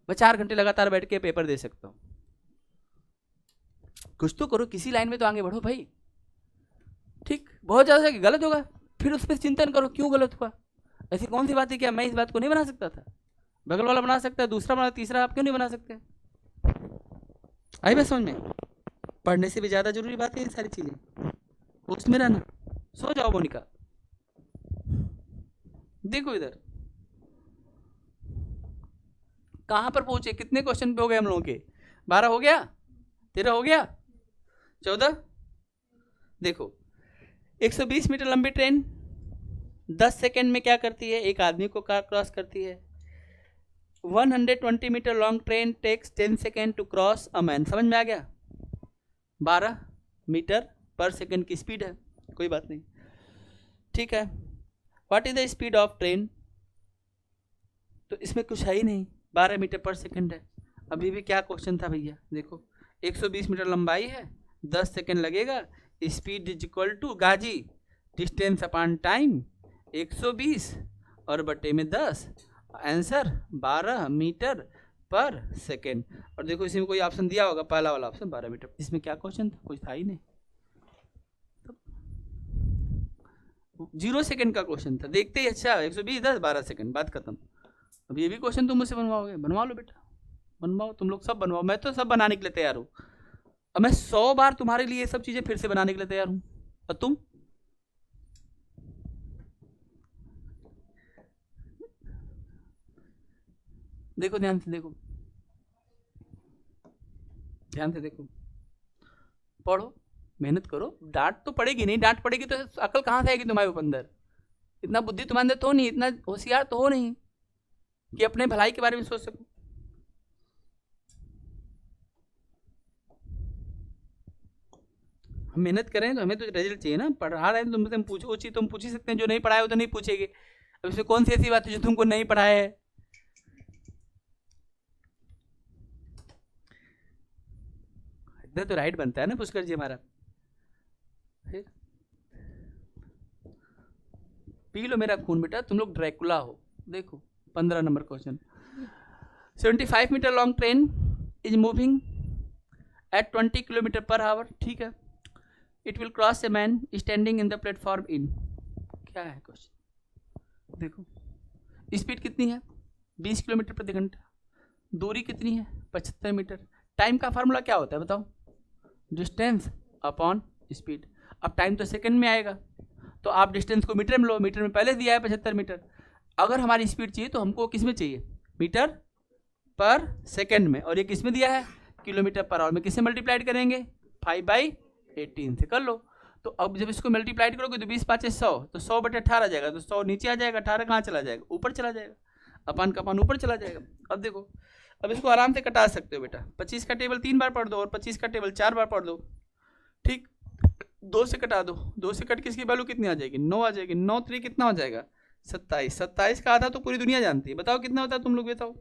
मैं 4 घंटे लगातार बैठ के पेपर दे सकता हूँ। कुछ तो करो, किसी लाइन में तो आगे बढ़ो भाई। ठीक, बहुत ज़्यादा गलत होगा फिर उस पर चिंतन करो क्यों गलत हुआ। ऐसी कौन सी बात है, क्या मैं इस बात को नहीं बना सकता था? बगल वाला बना सकता है, दूसरा बना, तीसरा आप क्यों नहीं बना सकते? आई बात समझ में? पढ़ने से भी ज़्यादा जरूरी बात है ये सारी चीज़ें। उसमें रहना, सो जाओ मोनिका। देखो इधर कहाँ पर पहुंचे, कितने क्वेश्चन पे हो गए हम लोगों के? 12 हो गया, 13 हो गया, 14। देखो 120 मीटर लंबी ट्रेन 10 सेकेंड में क्या करती है? एक आदमी को क्रॉस करती है। 120 metre long train takes 10 second to cross a man. समझ में आ गया? 12 मीटर पर सेकेंड की स्पीड है, कोई बात नहीं, ठीक है। What is the speed of train? तो इसमें कुछ है ही नहीं, 12 मीटर पर सेकेंड है। अभी भी क्या क्वेश्चन था भैया? देखो 120 मीटर लंबाई है, 10 सेकेंड लगेगा, स्पीड इज इक्वल टू गाजी डिस्टेंस अपॉन टाइम 120 और बटे में 10, आंसर 12 मीटर पर सेकेंड। और देखो इसमें कोई ऑप्शन दिया होगा, पहला वाला ऑप्शन 12 मीटर। इसमें क्या क्वेश्चन था? कुछ था ही नहीं, 0 सेकेंड का क्वेश्चन था। देखते ही अच्छा 120 10 12 सेकेंड, बात खत्म। अब ये भी क्वेश्चन तुम मुझसे बनवाओगे? बनवा लो बेटा, बनवाओ, तुम लोग सब बनवाओ, मैं तो सब बनाने के लिए तैयार हूँ। अब मैं 100 बार तुम्हारे लिए ये सब चीज़ें फिर से बनाने के लिए तैयार हूँ। और तुम देखो, ध्यान से देखो, ध्यान से देखो, पढ़ो, मेहनत करो। डांट तो पड़ेगी नहीं, डांट पड़ेगी तो अकल कहाँ से आएगी तुम्हारे अंदर? इतना बुद्धि तुम्हारे अंदर तो नहीं, इतना होशियार तो हो नहीं कि अपने भलाई के बारे में सोच सको। हम मेहनत करें तो हमें तो रिजल्ट चाहिए ना। पढ़ा रहे हैं तुमसे, हम पूछो चीज तुम पूछ ही सकते हैं, जो नहीं पढ़ाए हो तो नहीं पूछेंगे। अब इसमें कौन सी ऐसी बात है जो तुमको नहीं पढ़ाया है? इतना तो राइट बनता है ना पुष्कर जी हमारा। फिर पी लो मेरा खून बेटा, तुम लोग ड्रैकुला हो। देखो 15 नंबर question, 75 metre long train is moving at 20 kilometre per hour, ठीक है। It will cross a man standing in the platform in, क्या है क्वेश्चन? देखो स्पीड कितनी है? 20 किलोमीटर प्रति घंटा। दूरी कितनी है? 75 मीटर। टाइम का फार्मूला क्या होता है बताओ? Distance upon speed. अब टाइम तो सेकंड में आएगा, तो आप डिस्टेंस को मीटर में लो, मीटर में पहले दिया है 75 मीटर। अगर हमारी स्पीड चाहिए तो हमको किस में चाहिए? मीटर पर सेकंड में। और ये किस में दिया है? किलोमीटर पर आवर में। किससे मल्टीप्लाइड करेंगे? 5/18 से कर लो। तो अब जब इसको मल्टीप्लाइड करोगे तो 20 5 100, तो 100 बटे 18 आ जाएगा, तो 100 नीचे आ जाएगा, 18 कहाँ चला जाएगा? ऊपर चला जाएगा, अपान का अपान ऊपर चला जाएगा। अब देखो, अब इसको आराम से कटा सकते हो बेटा। 25 का टेबल 3 बार पढ़ दो और 25 का टेबल 4 बार पढ़ दो, ठीक। 2 से कटा दो, 2 से कट के इसकी वैल्यू कितनी आ जाएगी? 9 आ जाएगी। 9 3 कितना हो जाएगा? 27। 27 का आधा तो पूरी दुनिया जानती है, बताओ कितना होता है? तुम लोग बताओ।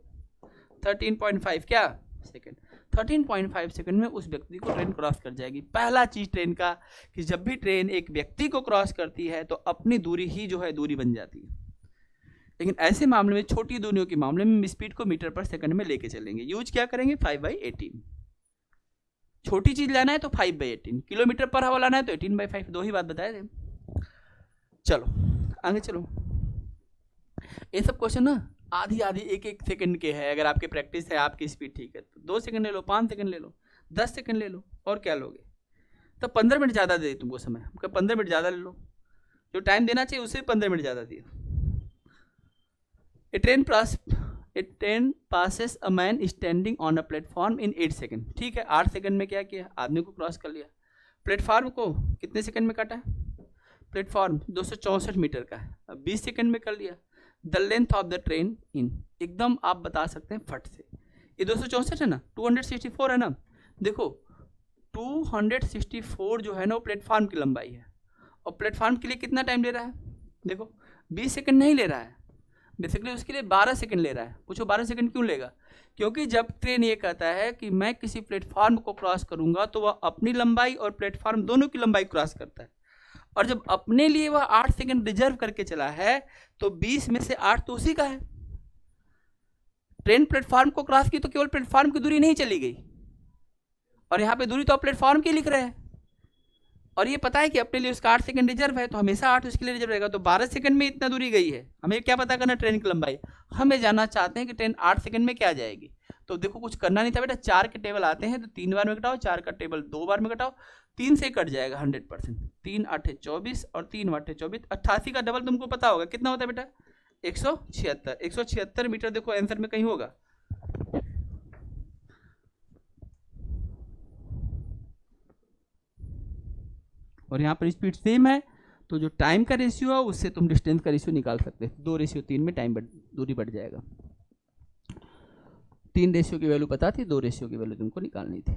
13.5 क्या सेकेंड? 13.5 सेकंड में उस व्यक्ति को ट्रेन क्रॉस कर जाएगी। पहला चीज ट्रेन का कि जब भी ट्रेन एक व्यक्ति को क्रॉस करती है तो अपनी दूरी ही जो है दूरी बन जाती है। लेकिन ऐसे मामले में, छोटी दूरियों के मामले में स्पीड को मीटर पर सेकंड में लेके चलेंगे। यूज क्या करेंगे? 5/18। छोटी चीज लाना है तो 5/18, किलोमीटर पर आवर लाना है तो 18/5। दो ही बात बताए थे। चलो आगे चलो। ये सब क्वेश्चन ना आधी आधी एक एक सेकंड के है। अगर आपकी प्रैक्टिस है, आपकी स्पीड ठीक है तो 2 सेकंड ले लो, 5 सेकंड ले लो, 10 सेकंड ले लो, और क्या लोगे? तो 15 मिनट ज़्यादा दे तुमको समय, 15 मिनट ज़्यादा ले लो, जो टाइम देना चाहिए उससे 15 मिनट ज़्यादा दिए। A train passes a man standing on a platform in 8 second, ठीक है। 8 सेकंड में क्या किया? आदमी को क्रॉस कर लिया। प्लेटफॉर्म को कितने सेकंड में काटा है? प्लेटफॉर्म 264 मीटर का है, अब 20 सेकंड में कर लिया। The length of the train in, एकदम आप बता सकते हैं फट से। ये 264 है ना, 264 है ना। देखो 264 जो है ना वो प्लेटफॉर्म की लंबाई है, और प्लेटफॉर्म के लिए कितना टाइम ले रहा है? देखो 20 सेकंड नहीं ले रहा है, बेसिकली उसके लिए 12 सेकंड ले रहा है। पूछो 12 सेकंड क्यों लेगा? क्योंकि जब ट्रेन ये कहता है कि मैं किसी प्लेटफॉर्म को क्रॉस करूंगा तो वह अपनी लंबाई और प्लेटफॉर्म दोनों की लंबाई क्रॉस करता है, और जब अपने लिए वह 8 सेकंड रिजर्व करके चला है तो 20 में से 8 तो उसी का है। ट्रेन प्लेटफॉर्म को क्रॉस की तो केवल प्लेटफॉर्म की दूरी नहीं चली गई, और यहाँ पे दूरी तो आप प्लेटफॉर्म की लिख रहे हैं, और ये पता है कि अपने लिए उसका 8 सेकंड रिजर्व है, तो हमेशा 8 उसके लिए रिजर्व रहेगा, तो 12 सेकंड में इतना दूरी गई है। हमें क्या पता करना ट्रेन की लंबाई, हमें जानना चाहते हैं कि ट्रेन 8 सेकंड में क्या जाएगी। तो देखो कुछ करना नहीं था बेटा, 4 के टेबल आते हैं तो 3 बार में घटाओ, 4 का टेबल 2 बार में घटाओ, 3 से कट जाएगा 100%। 3 8 24 और 3 8 24, 88 का डबल तुमको पता होगा कितना होता है बेटा, 176। 176 मीटर देखो आंसर में कहीं होगा। और यहाँ पर स्पीड सेम है, तो जो टाइम का रेशियो है उससे तुम डिस्टेंस का रेशियो निकाल सकते हो। 2:3 में टाइम दूरी बढ़ जाएगा। 3 रेशियो की वैल्यू पता थी, 2 रेशियो की वैल्यू तुमको निकालनी थी।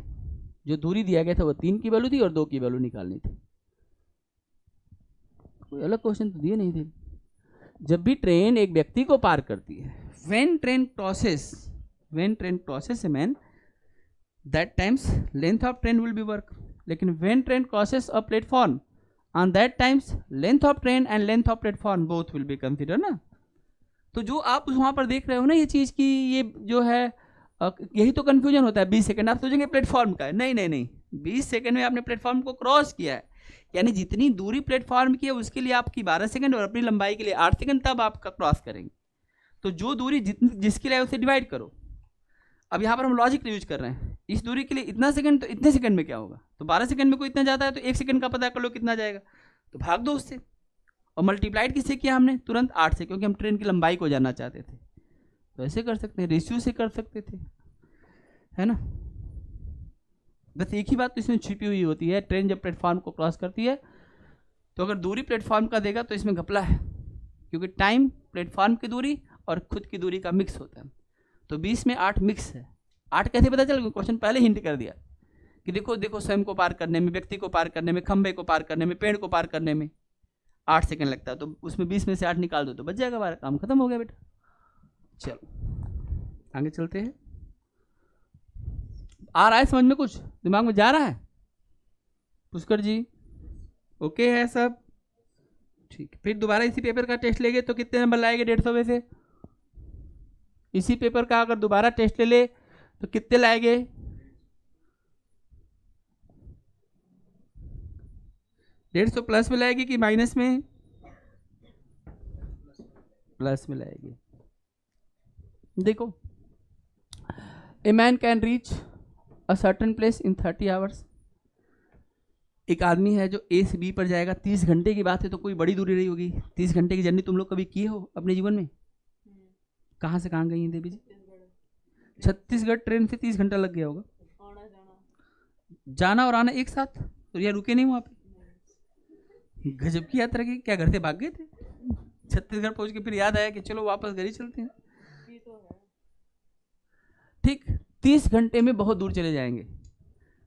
जो दूरी दिया गया था वो 3 की वैल्यू थी और 2 की वैल्यू निकालनी थी। कोई अलग क्वेश्चन तो दिए नहीं थे। जब भी ट्रेन एक व्यक्ति को पार करती है, when train crosses a man, that times length of train will be work. लेकिन when train crosses a platform, on that times length of train and length of platform both will be considered ना। तो जो आप वहाँ पर देख रहे हो ना ये चीज़ की, ये जो है यही तो कन्फ्यूजन होता है। 20 सेकंड आप सोचेंगे प्लेटफॉर्म का है, नहीं नहीं नहीं, 20 सेकंड में आपने प्लेटफॉर्म को क्रॉस किया है, यानी जितनी दूरी प्लेटफॉर्म की है उसके लिए आपकी 12 सेकंड और अपनी लंबाई के लिए 8 सेकंड, तब आपका क्रॉस करेंगे। तो जो दूरी जिसके लिए उसे डिवाइड करो। अब यहाँ पर हम लॉजिक यूज कर रहे हैं, इस दूरी के लिए इतना सेकंड, तो इतने सेकंड में क्या होगा, तो 12 सेकंड में कोई इतना जाता है तो 1 सेकंड का पता कर लो कितना जाएगा, तो भाग दो उससे, और मल्टीप्लाइड किससे किया हमने, तुरंत 8 से, क्योंकि हम ट्रेन की लंबाई को जानना चाहते थे। तो ऐसे कर सकते हैं, रेशियो से कर सकते थे, है ना। बस एक ही बात तो इसमें छिपी हुई होती है, ट्रेन जब प्लेटफॉर्म को क्रॉस करती है तो अगर दूरी प्लेटफॉर्म का देगा तो इसमें घपला है, क्योंकि टाइम प्लेटफॉर्म की दूरी और खुद की दूरी का मिक्स होता है। तो 20 में 8 मिक्स है। 8 कैसे पता चल, क्वेश्चन पहले हिंट कर दिया कि देखो देखो स्वयं को पार करने में, व्यक्ति को पार करने में, खंबे को पार करने में, पेड़ को पार करने में 8 सेकंड लगता है, तो उसमें 20 में से 8 निकाल दो तो बच जाएगा, हमारा काम खत्म हो गया बेटा। चलो आगे चलते हैं। आ रहा है समझ में, कुछ दिमाग में जा रहा है पुष्कर जी? ओके है सब ठीक। फिर दोबारा इसी पेपर का टेस्ट लेंगे तो कितने नंबर लाएंगे 150 में से? इसी पेपर का अगर दोबारा टेस्ट ले ले तो कितने लाएंगे? 150 प्लस में लाएगी कि माइनस में? प्लस में लाएगी। देखो, a man can reach a certain place in 30 hours. एक आदमी है जो ए से बी पर जाएगा, 30 घंटे की बात है तो कोई बड़ी दूरी रही होगी। 30 घंटे की जर्नी तुम लोग कभी किए हो अपने जीवन में? कहाँ से कहाँ गई हैं देवी जी? छत्तीसगढ़ ट्रेन से 30 घंटा लग गया होगा, जाना और आना एक साथ, तो यार रुके नहीं वहाँ पे? गजब की यात्रा की। क्या घर से भाग गए थे? छत्तीसगढ़ पहुँच के फिर याद आया कि चलो वापस घर ही चलते हैं। ठीक, 30 घंटे में बहुत दूर चले जाएंगे।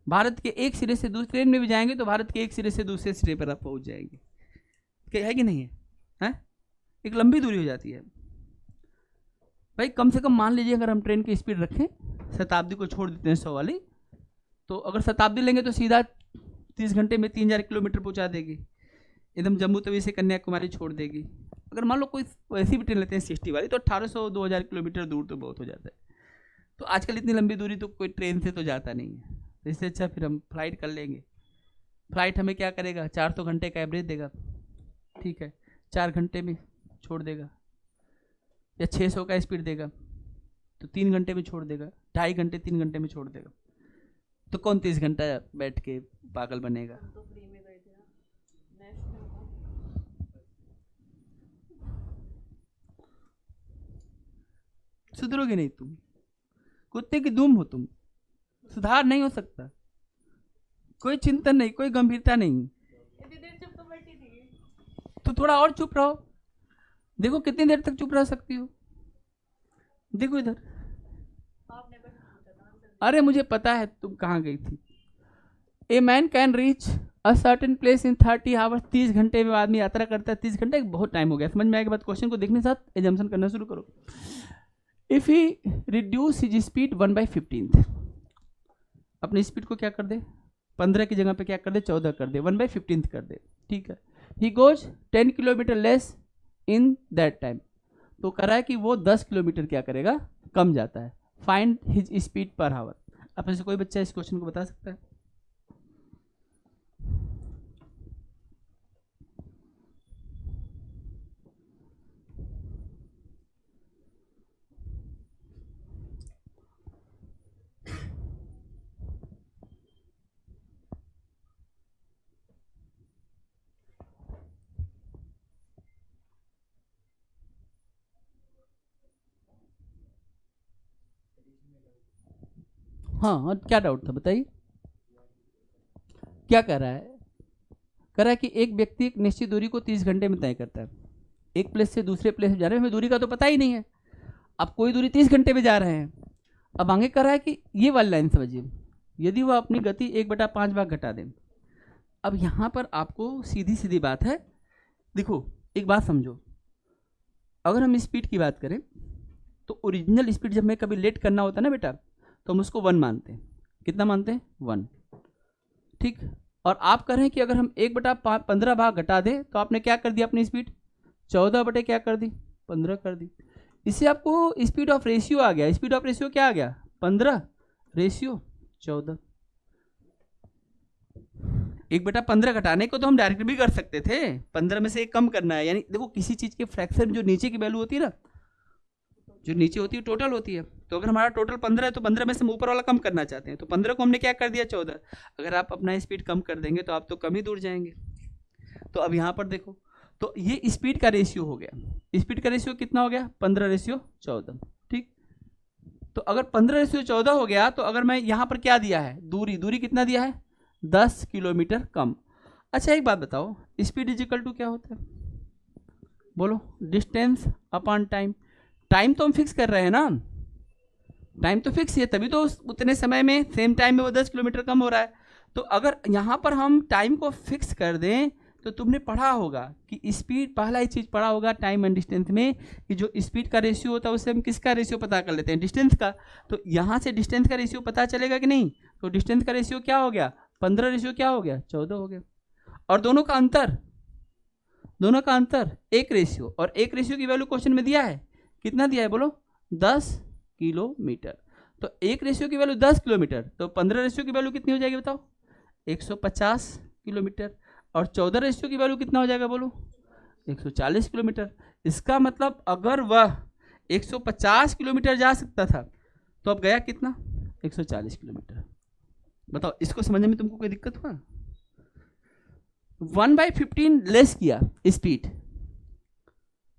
भारत के एक सिरे से दूसरे, ट्रेन में भी जाएंगे तो भारत के एक सिरे से दूसरे सिरे पर आप पहुंच जाएंगे। क्या है कि नहीं है? एक लंबी दूरी हो जाती है भाई। कम से कम मान लीजिए अगर हम ट्रेन की स्पीड रखें, शताब्दी को छोड़ देते हैं 100 वाली, तो अगर शताब्दी लेंगे तो सीधा 30 घंटे में 3000 किलोमीटर पहुंचा देगी, एकदम जम्मू तवी से कन्याकुमारी छोड़ देगी। अगर मान लो कोई ऐसी भी ट्रेन लेते हैं 60 वाली, तो 1800-2000 किलोमीटर दूर तो बहुत हो जाता है। तो आजकल इतनी लंबी दूरी तो कोई ट्रेन से तो जाता नहीं है, तो इससे अच्छा फिर हम फ्लाइट कर लेंगे। फ्लाइट हमें क्या करेगा, 400 घंटे का एवरेज देगा, ठीक है, 4 घंटे में छोड़ देगा, या 600 का स्पीड देगा तो 3 घंटे में छोड़ देगा, 2.5 घंटे 3 घंटे में छोड़ देगा। तो कौन 30 घंटा बैठ के पागल बनेगा? सुधरोगे नहीं तुम, कुत्ते की दुम हो तुम, सुधार नहीं हो सकता। कोई चिंतन नहीं, कोई गंभीरता नहीं। तो थोड़ा और चुप रहो। देखो कितनी देर तक चुप रह सकती हो। देखो इधर, अरे मुझे पता है तुम कहाँ गई थी। A man can reach a certain place in 30 hours. 30 घंटे में आदमी यात्रा करता है। 30 घंटे बहुत टाइम हो गया। समझ में आए के बाद क्वेश्चन को देखने के साथ एजम्पशन करना शुरू करो। If he reduce his speed 1/15, अपनी स्पीड को क्या कर दे, 15 की जगह पे क्या कर दे, 14 कर दे, 1/15 कर दे, ठीक है। He goes 10 kilometre less in that time, तो कह रहा है कि वो 10 किलोमीटर क्या करेगा कम जाता है। फाइंड हिज स्पीड पर आवर। अब में से कोई बच्चा इस क्वेश्चन को बता सकता है? हाँ, क्या डाउट था बताइए? क्या कह रहा है? कह रहा है कि एक व्यक्ति एक निश्चित दूरी को 30 घंटे में तय करता है। एक प्लेस से दूसरे प्लेस में जा रहे हैं, हमें दूरी का तो पता ही नहीं है। अब कोई दूरी 30 घंटे में जा रहे हैं। अब आगे कह रहा है कि ये वाली लाइन समझिए, यदि वह अपनी गति 1/5 भाग घटा दें। अब यहाँ पर आपको सीधी सीधी बात है, देखो एक बात समझो, अगर हम स्पीड की बात करें तो ओरिजिनल स्पीड जब हमें कभी लेट करना होता है ना बेटा, तो हम उसको 1 मानते हैं। कितना मानते हैं? 1। ठीक। और आप कह रहे हैं कि अगर हम 1/15 भाग घटा दें तो आपने क्या कर दिया? अपनी स्पीड 14 बटे क्या कर दी? 15 कर दी। इससे आपको स्पीड ऑफ रेशियो आ गया। स्पीड ऑफ रेशियो क्या आ गया? 15 रेशियो 14। 1/15 घटाने को तो हम डायरेक्ट भी कर सकते थे, 15 में से 1 कम करना है। यानी देखो किसी चीज़ के फ्रैक्शन जो नीचे की वैल्यू होती है ना, जो नीचे होती है टोटल होती है। तो अगर हमारा टोटल 15 है तो 15 में से हम ऊपर वाला कम करना चाहते हैं, तो 15 को हमने क्या कर दिया? 14। अगर आप अपना स्पीड कम कर देंगे तो आप तो कम ही दूर जाएंगे। तो अब यहाँ पर देखो, तो ये स्पीड का रेशियो हो गया। स्पीड का रेशियो कितना हो गया? 15/14। ठीक। तो अगर 15/14 हो गया तो अगर मैं यहाँ पर क्या दिया है? दूरी कितना दिया है? 10 किलोमीटर कम। अच्छा एक बात बताओ, स्पीड इज इक्वल टू क्या होता है? बोलो। Distance upon time. टाइम तो हम फिक्स कर रहे हैं ना, टाइम तो फिक्स है, तभी तो उतने समय में सेम टाइम में वो 10 किलोमीटर कम हो रहा है। तो अगर यहाँ पर हम टाइम को फिक्स कर दें तो तुमने पढ़ा होगा कि स्पीड, पहला ही चीज़ पढ़ा होगा टाइम एंड डिस्टेंस में कि जो स्पीड का रेशियो होता है उससे हम किसका रेशियो पता कर लेते हैं? डिस्टेंस का। तो यहाँ से डिस्टेंस का रेशियो पता चलेगा कि नहीं? तो डिस्टेंस का रेशियो क्या हो गया? 15 रेशियो क्या हो गया? 14 हो गया। और दोनों का अंतर एक रेशियो, और एक रेशियो की वैल्यू क्वेश्चन में दिया है। कितना दिया है बोलो? 10 किलोमीटर। तो एक रेशियो की वैल्यू 10 किलोमीटर, तो 15 रेशियो की वैल्यू कितनी हो जाएगी बताओ? 150 किलोमीटर। और 14 रेशियो की वैल्यू कितना हो जाएगा बोलो? 140 किलोमीटर। इसका मतलब अगर वह 150 किलोमीटर जा सकता था तो अब गया कितना? 140 किलोमीटर। बताओ, इसको समझने में तुमको कोई दिक्कत हुआ? 1/15 लेस किया स्पीड,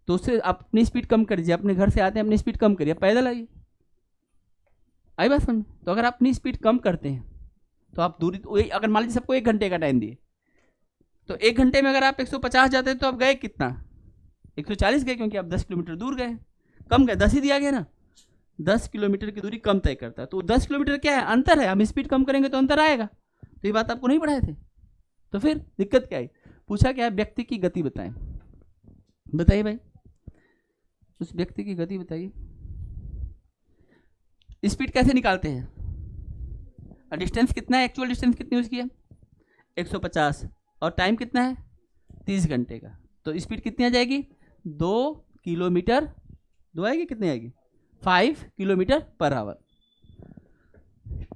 तो उससे अपनी स्पीड कम कर दीजिए। अपने घर से आते हैं, अपनी स्पीड कम करिए, पैदल आइए। आई बात समझ? तो अगर आप अपनी स्पीड कम करते हैं तो आप दूरी, अगर मान लीजिए सबको 1 घंटे का टाइम दिए, तो 1 घंटे में अगर आप 150 जाते हैं तो आप गए कितना? 140 गए, क्योंकि आप 10 किलोमीटर दूर गए। कम गए, 10 ही दिया गया ना। 10 किलोमीटर की दूरी कम तय करता है। तो 10 किलोमीटर क्या है? अंतर है। हम स्पीड कम करेंगे तो अंतर आएगा। तो ये बात आपको नहीं पढ़ाए थे, तो फिर दिक्कत क्या आई? पूछा क्या है? व्यक्ति की गति बताएं। बताइए भाई, उस व्यक्ति की गति बताइए। स्पीड कैसे निकालते हैं? डिस्टेंस कितना है? एक्चुअल डिस्टेंस कितनी उसकी है? 150। और टाइम कितना है? 30 घंटे का। तो स्पीड कितनी आ जाएगी? 2 किलोमीटर। 2 आएगी? कितनी आएगी? 5 किलोमीटर पर आवर।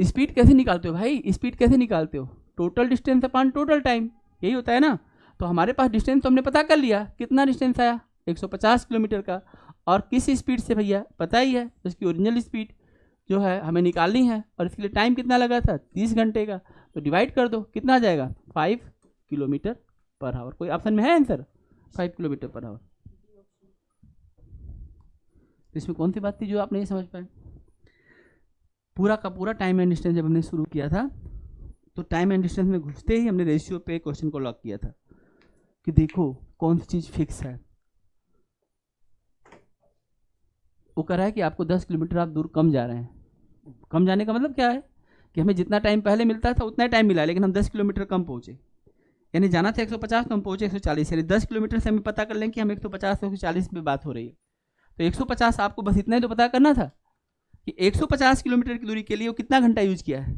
स्पीड कैसे निकालते हो भाई? स्पीड कैसे निकालते हो? Total distance upon total time, यही होता है ना। तो हमारे पास डिस्टेंस तो हमने पता कर लिया। कितना डिस्टेंस आया? 150 किलोमीटर का। और किस स्पीड से भैया? पता ही है, उसकी ओरिजिनल स्पीड जो है हमें निकालनी है। और इसके लिए टाइम कितना लगा था? 30 घंटे का। तो डिवाइड कर दो, कितना आ जाएगा? 5 किलोमीटर पर आवर। कोई ऑप्शन में है आंसर? 5 kilometre per hour. तो इसमें कौन सी बात थी जो आप नहीं समझ पाए? पूरा का पूरा टाइम एंड डिस्टेंस जब हमने शुरू किया था तो टाइम एंड डिस्टेंस में घुसते ही हमने रेशियो पे क्वेश्चन को लॉक किया था कि देखो कौन सी चीज़ फिक्स है। वो कह रहा है कि आपको 10 किलोमीटर आप दूर कम जा रहे हैं। कम जाने का मतलब क्या है? कि हमें जितना टाइम पहले मिलता था उतना टाइम मिला, लेकिन हम 10 किलोमीटर कम पहुँचे। यानी जाना था 150 तो हम पहुँचे 140। यानी 10 किलोमीटर से हमें पता कर लें कि हम 150 से 140 में बात हो रही है। तो 150 आपको बस इतना ही तो पता करना था कि 150 किलोमीटर की दूरी के लिए वो कितना घंटा यूज किया है।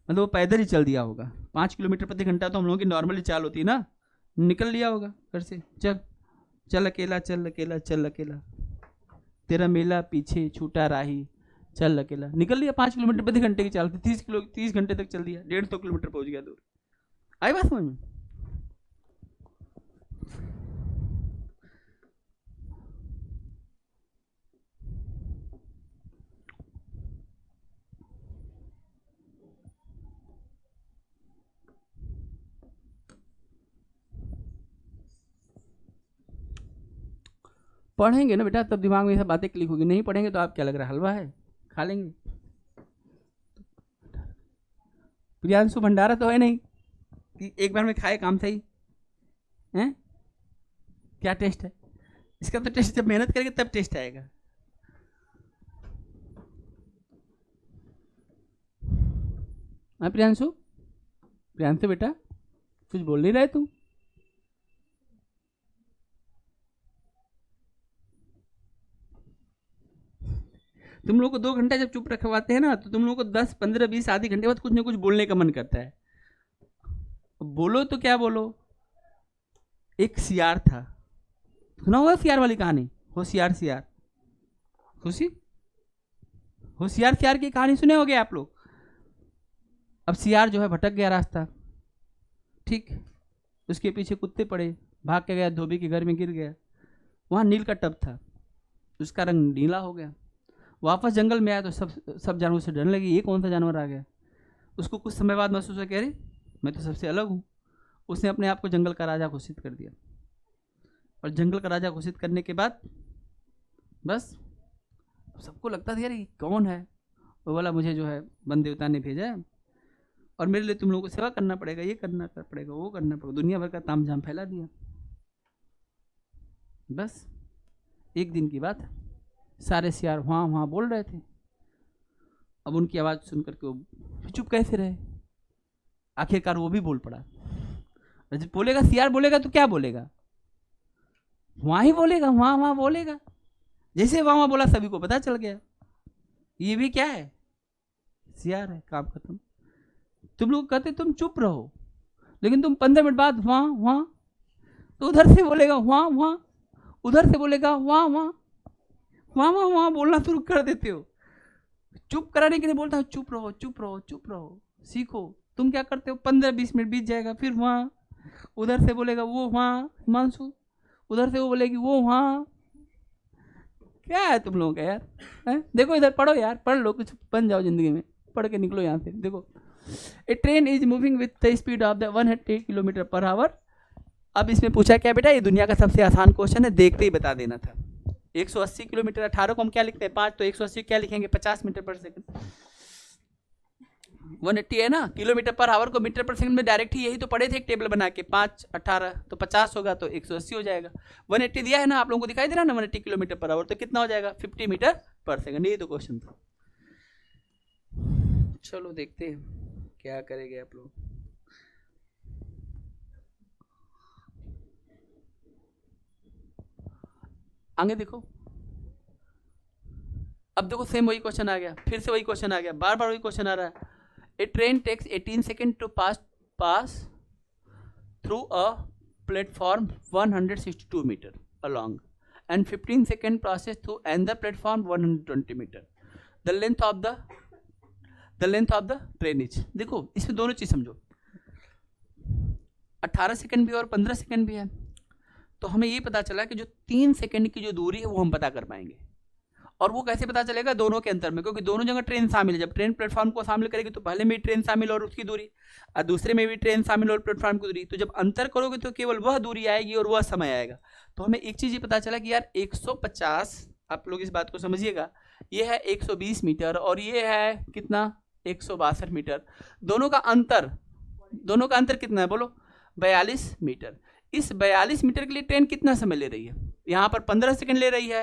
मतलब वो पैदल ही चल दिया होगा। 5 किलोमीटर प्रति घंटा तो हम लोगों की नॉर्मली चाल होती है ना, निकल लिया होगा घर से। चल चल अकेला, चल अकेला, चल अकेला। तेरा मेला पीछे छूटा राही, चल अकेला। निकल लिया 5 किलोमीटर प्रति घंटे की चाल से, 30 घंटे तक चल दिया, 150 किलोमीटर पहुंच गया दूर। आई बात समझ में? पढ़ेंगे ना बेटा तब दिमाग में ये सब बातें क्लिक होगी, नहीं पढ़ेंगे तो आप क्या लग रहा है हलवा है खा लेंगे। प्रियांशु भंडारा तो है नहीं कि एक बार में खाए काम सही हैं? क्या टेस्ट है इसका? तो टेस्ट जब मेहनत करेंगे तब टेस्ट आएगा। हाँ प्रियांशु, प्रियांशु बेटा कुछ बोल नहीं रहे तुम? तुम लोग को 2 घंटा जब चुप रखवाते हैं ना तो तुम लोग को 10, 15, 20, आधे घंटे बाद कुछ ना कुछ बोलने का मन करता है। बोलो तो क्या बोलो। एक सियार था, सुना होगा सियार वाली कहानी, होशियार सियार। होशियार सियार की कहानी सुने होगे आप लोग। अब सियार जो है भटक गया रास्ता, ठीक, उसके पीछे कुत्ते पड़े, भाग के गया, धोबी के घर में गिर गया। वहाँ नील का टब था, उसका रंग नीला हो गया। वापस जंगल में आया तो सब जानवर से डरने लगे, ये कौन सा जानवर आ गया। उसको कुछ समय बाद महसूस हुआ, कह रहे मैं तो सबसे अलग हूँ। उसने अपने आप को जंगल का राजा घोषित कर दिया, और जंगल का राजा घोषित करने के बाद बस सबको लगता था यार ये कौन है। वो बोला मुझे जो है वन देवता ने भेजा है और मेरे लिए तुम लोगों को सेवा करना पड़ेगा, ये करना पड़ेगा, वो करना पड़ेगा। दुनिया भर का तामझाम फैला दिया। बस एक दिन की बात है, सारे सियार वहाँ वहाँ बोल रहे थे। अब उनकी आवाज़ सुन करके वो चुप कैसे रहे, आखिरकार वो भी बोल पड़ा। जब बोलेगा सियार बोलेगा तो क्या बोलेगा, वहाँ ही बोलेगा, वहाँ वहाँ बोलेगा। जैसे वहाँ वहाँ बोला सभी को पता चल गया ये भी क्या है, सियार है, काम खत्म। तुम लोग कहते तुम चुप रहो, लेकिन तुम 15 मिनट बाद वहाँ वहाँ, तो उधर से बोलेगा वहाँ वहाँ, उधर से बोलेगा वहाँ वहाँ, वहाँ वहाँ वहाँ बोलना शुरू कर देते हो। चुप कराने के लिए बोलता हूँ चुप रहो चुप रहो चुप रहो, सीखो। तुम क्या करते हो, 15-20 मिनट बीत जाएगा, फिर वहाँ, उधर से बोलेगा वो वहाँ हिमांशु, उधर से वो बोलेगी वो वहाँ। क्या है तुम लोगों का यार है? देखो इधर पढ़ो यार, पढ़ लो, कुछ बन जाओ जिंदगी में, पढ़ के निकलो यहाँ से। देखो, a train is moving with the speed of the 180 kilometre per hour. अब इसमें पूछा क्या बेटा, ये दुनिया का सबसे आसान क्वेश्चन है, देखते ही बता देना था। 180 किलोमीटर, 18 को हम क्या लिखते हैं 5, तो 180 क्या लिखेंगे 50 मीटर पर सेकंड। 180 है ना, किलोमीटर पर आवर को मीटर पर सेकंड में डायरेक्ट ही यही तो पढ़े थे एक टेबल बना के, 5, 18 तो 50 होगा, तो 180 हो जाएगा। 180 दिया है ना आप लोगों को, दिखाई दे रहा है ना 180 किलोमीटर पर आवर, तो कितना हो जाएगा 50 मीटर पर सेकंड। ये तो क्वेश्चन था। चलो देखते हैं क्या करेंगे आप लोग। आगे देखो, अब देखो सेम वही क्वेश्चन आ गया, फिर से वही क्वेश्चन आ गया, बार बार वही क्वेश्चन आ रहा है। A train takes 18 second to pass through a platform 162 metre along and 15 second process through another platform 120 metre. the length of the train is। देखो इसमें दोनों चीज समझो, 18 सेकंड भी और 15 सेकंड भी है, तो हमें ये पता चला कि जो 3 सेकंड की जो दूरी है वो हम पता कर पाएंगे। और वो कैसे पता चलेगा, दोनों के अंतर में, क्योंकि दोनों जगह ट्रेन शामिल है। जब ट्रेन प्लेटफॉर्म को शामिल करेगी तो पहले में भी ट्रेन शामिल और उसकी दूरी, और दूसरे में भी ट्रेन शामिल और प्लेटफॉर्म की दूरी, तो जब अंतर करोगे तो केवल वह दूरी आएगी और वह समय आएगा। तो हमें एक चीज़ ये पता चला कि यार 150, आप लोग इस बात को समझिएगा, ये है 120 मीटर और ये है कितना 162 मीटर। दोनों का अंतर कितना है बोलो, 42 मीटर। इस 42 मीटर के लिए ट्रेन कितना समय ले रही है, यहाँ पर 15 सेकंड ले रही है,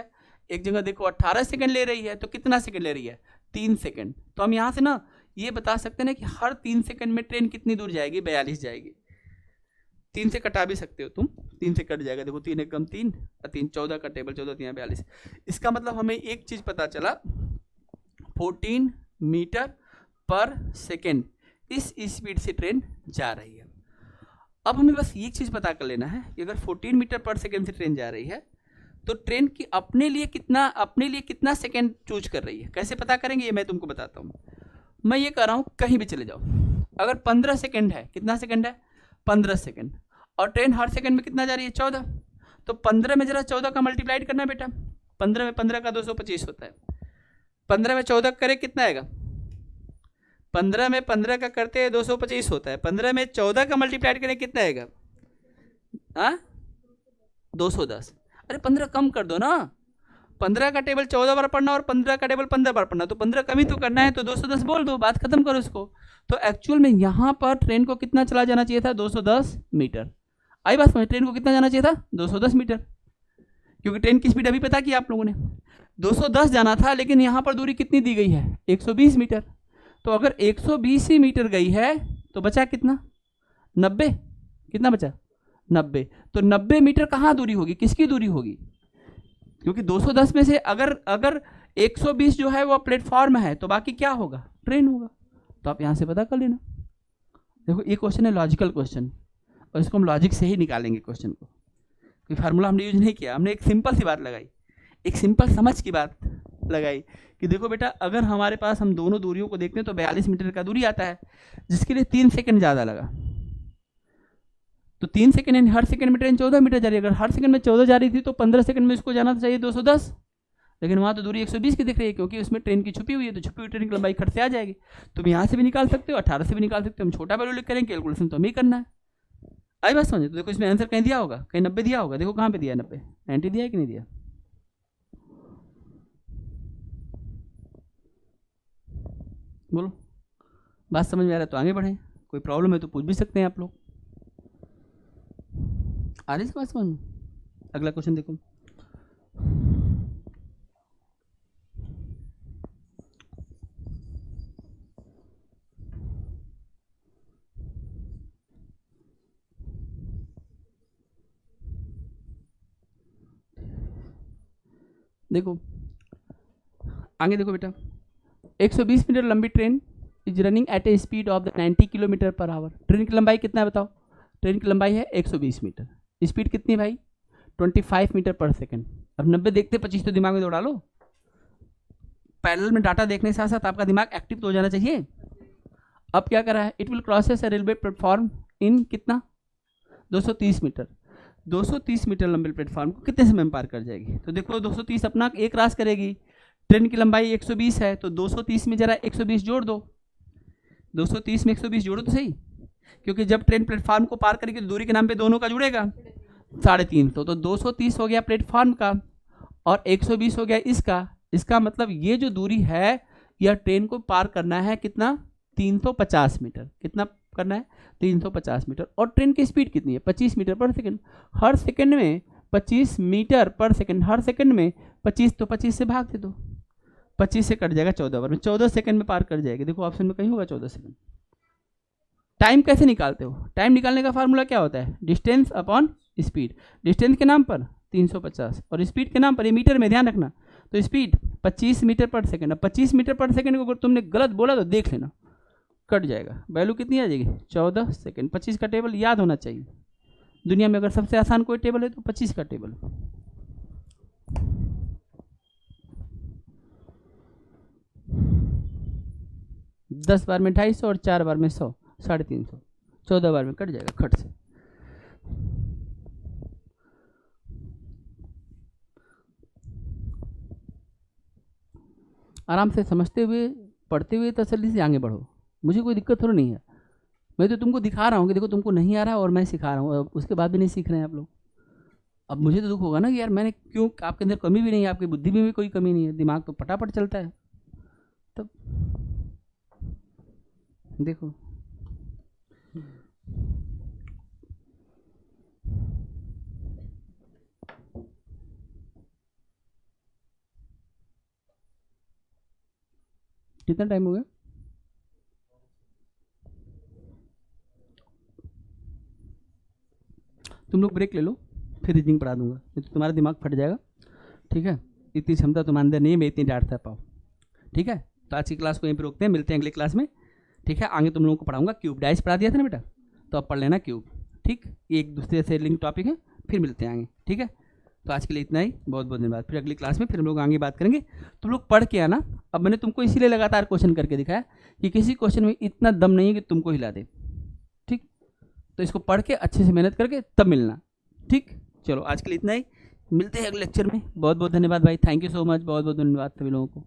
एक जगह देखो 18 सेकंड ले रही है, तो कितना सेकंड ले रही है 3 सेकंड। तो हम यहाँ से ना ये बता सकते हैं कि हर 3 सेकंड में ट्रेन कितनी दूर जाएगी, 42 जाएगी। 3 से कटा भी सकते हो तुम, 3 से कट जाएगा, देखो 3 एकम 3 और 3 14 का टेबल 14 3 42। इसका मतलब हमें एक चीज पता चला, 14 मीटर पर सेकेंड इस स्पीड से ट्रेन जा रही है। अब हमें बस एक चीज पता कर लेना है कि अगर 14 मीटर पर सेकेंड से ट्रेन जा रही है तो ट्रेन की अपने लिए कितना सेकंड चूज कर रही है, कैसे पता करेंगे ये मैं तुमको बताता हूँ। मैं ये कह रहा हूँ कहीं भी चले जाओ, अगर 15 सेकंड है, कितना सेकंड है 15 सेकंड, और ट्रेन हर सेकंड में कितना जा रही है 14, तो 15 में जरा 14 का मल्टीप्लाइड करना बेटा, 15 में 15 का 225 होता है, 15 में 14 करे कितना आएगा, 15 में 15 का करते हैं 225 होता है, 15 में 14 का मल्टीप्लाइड करें कितना आएगा, हाँ 210। अरे 15 कम कर दो ना, 15 का टेबल 14 बार पढ़ना और 15 का टेबल 15 बार पढ़ना, तो 15 कम ही तो करना है, तो 210 बोल दो, बात खत्म करो इसको। तो एक्चुअल में यहाँ पर ट्रेन को कितना चला जाना चाहिए था, 210 मीटर। आई बात समझ, ट्रेन को कितना जाना चाहिए था 210 मीटर, क्योंकि ट्रेन की स्पीड अभी पता किया आप लोगों ने 210 जाना था, लेकिन यहाँ पर दूरी कितनी दी गई है 120 मीटर। तो अगर 120 ही मीटर गई है तो बचा कितना 90, कितना बचा 90। तो 90 मीटर कहाँ दूरी होगी, किसकी दूरी होगी, क्योंकि 210 में से अगर 120 जो है वो प्लेटफॉर्म है तो बाकी क्या होगा, ट्रेन होगा। तो आप यहाँ से पता कर लेना। देखो ये क्वेश्चन है लॉजिकल क्वेश्चन, और इसको हम लॉजिक से ही निकालेंगे क्वेश्चन को, कोई फार्मूला हमने यूज नहीं किया, हमने एक सिंपल सी बात लगाई, एक सिंपल समझ की बात लगाई कि देखो बेटा अगर हमारे पास हम दोनों दूरियों को देखते हैं तो 42 मीटर का दूरी आता है, जिसके लिए 3 सेकंड ज़्यादा लगा, तो 3 सेकंड यानी हर सेकंड में ट्रेन 14 मीटर जा रही है। अगर हर सेकंड में 14 जा रही थी तो 15 सेकंड में इसको जाना चाहिए 210, लेकिन वहाँ तो दूरी 120 की दिख रही है, क्योंकि उसमें ट्रेन की छुपी हुई है, तो छुपी हुई ट्रेन की लंबाई खट से आ जाएगी। तुम यहाँ से भी निकाल सकते हो, 18 से भी निकाल सकते हो, हम छोटा वैल्यू लिख करेंगे, कैलकुलेशन तो हमें ही करना है। आई बात समझे। तो देखो इसमें आंसर कहीं दिया होगा, कहीं 90 दिया होगा, देखो कहाँ पे दिया है 90, 90 दिया है कि नहीं दिया, बोलो बात समझ में आ रहा है तो आगे बढ़ें, कोई प्रॉब्लम है तो पूछ भी सकते हैं आप लोग। आ रही है बात समझ में। अगला क्वेश्चन देखो, देखो आगे देखो बेटा, 120 मीटर लंबी train is running eight a speed of 90 kilometre per our. Train की लंबाई कितना है बताओ, ट्रेन की लंबाई है 120 मीटर, स्पीड कितनी है भाई 25 मीटर पर सेकंड। अब 90 देखते 25 तो दिमाग में दौड़ा लो, पैरेलल में डाटा देखने के साथ साथ आपका दिमाग एक्टिव तो हो जाना चाहिए। अब क्या कर रहा है, it will crosses a railway platform इन कितना 230 मीटर, 230 मीटर लंबे प्लेटफॉर्म को कितने समय में पार कर जाएगी। तो देखो 230 अपना एक क्रॉस करेगी, ट्रेन की लंबाई 120 है, तो 230 में जरा 120 जोड़ दो, 230 में 120 जोड़ो तो सही, क्योंकि जब ट्रेन प्लेटफॉर्म को पार करेगी तो दूरी के नाम पे दोनों का जुड़ेगा 350, तो 230 हो गया प्लेटफॉर्म का और 120 हो गया इसका। इसका मतलब ये जो दूरी है यह ट्रेन को पार करना है कितना 350 मीटर, कितना करना है 350 मीटर। और ट्रेन की स्पीड कितनी है 25 मीटर पर सेकंड, हर सेकंड में 25 मीटर पर सेकंड, हर सेकंड में 25, तो 25 से भाग दे दो, 25 से कट जाएगा 14 बार में, 14 सेकंड में पार कर जाएगी। देखो ऑप्शन में कहीं होगा 14 सेकंड। टाइम कैसे निकालते हो, टाइम निकालने का फार्मूला क्या होता है, डिस्टेंस अपॉन स्पीड। डिस्टेंस के नाम पर 350 और स्पीड के नाम पर, ये मीटर में ध्यान रखना, तो स्पीड 25 मीटर पर सेकंड। अब 25 मीटर पर सेकंड को अगर तुमने गलत बोला तो देख लेना कट जाएगा, वैल्यू कितनी आ जाएगी 14 सेकंड। 25 का टेबल याद होना चाहिए, दुनिया में अगर सबसे आसान कोई टेबल है तो 25 का टेबल। दस बार में 250 और 4 बार में 100, 350, 14 बार में कट जाएगा खट से। आराम से समझते हुए पढ़ते हुए तसल्ली से आगे बढ़ो, मुझे कोई दिक्कत थोड़ी नहीं है। मैं तो तुमको दिखा रहा हूँ कि देखो तुमको नहीं आ रहा और मैं सिखा रहा हूँ, उसके बाद भी नहीं सीख रहे हैं आप लोग। अब मुझे तो दुख होगा ना कि यार मैंने क्यों, आपके अंदर कमी भी नहीं है, आपकी बुद्धि में भी कोई कमी नहीं है, दिमाग तो फटाफट चलता है। तब देखो कितना टाइम हो गया, तुम लोग ब्रेक ले लो, फिर रीजनिंग पढ़ा दूंगा, नहीं तो तुम्हारा दिमाग फट जाएगा। ठीक है, इतनी क्षमता तुम्हारे अंदर नहीं है, मैं इतनी डांट पाऊँ। ठीक है, तो आज की क्लास को यहीं पर रोकते हैं, मिलते हैं अगली क्लास में। ठीक है, आगे तुम लोगों को पढ़ाऊंगा क्यूब, डाइस पढ़ा दिया था ना बेटा, तो अब पढ़ लेना क्यूब। ठीक, ये एक दूसरे से लिंक टॉपिक है, फिर मिलते हैं आगे। ठीक है। तो आज के लिए इतना ही, बहुत बहुत धन्यवाद। फिर अगली क्लास में फिर हम लोग आगे बात करेंगे। तुम लोग पढ़ के आना। अब मैंने तुमको इसीलिए लगातार क्वेश्चन करके दिखाया कि किसी क्वेश्चन में इतना दम नहीं है कि तुमको हिला दे, ठीक। तो इसको पढ़ के अच्छे से मेहनत करके तब मिलना, ठीक। चलो आज के लिए इतना ही, मिलते हैं अगले लेक्चर में। बहुत बहुत धन्यवाद भाई, थैंक यू सो मच, बहुत बहुत धन्यवाद सभी लोगों को।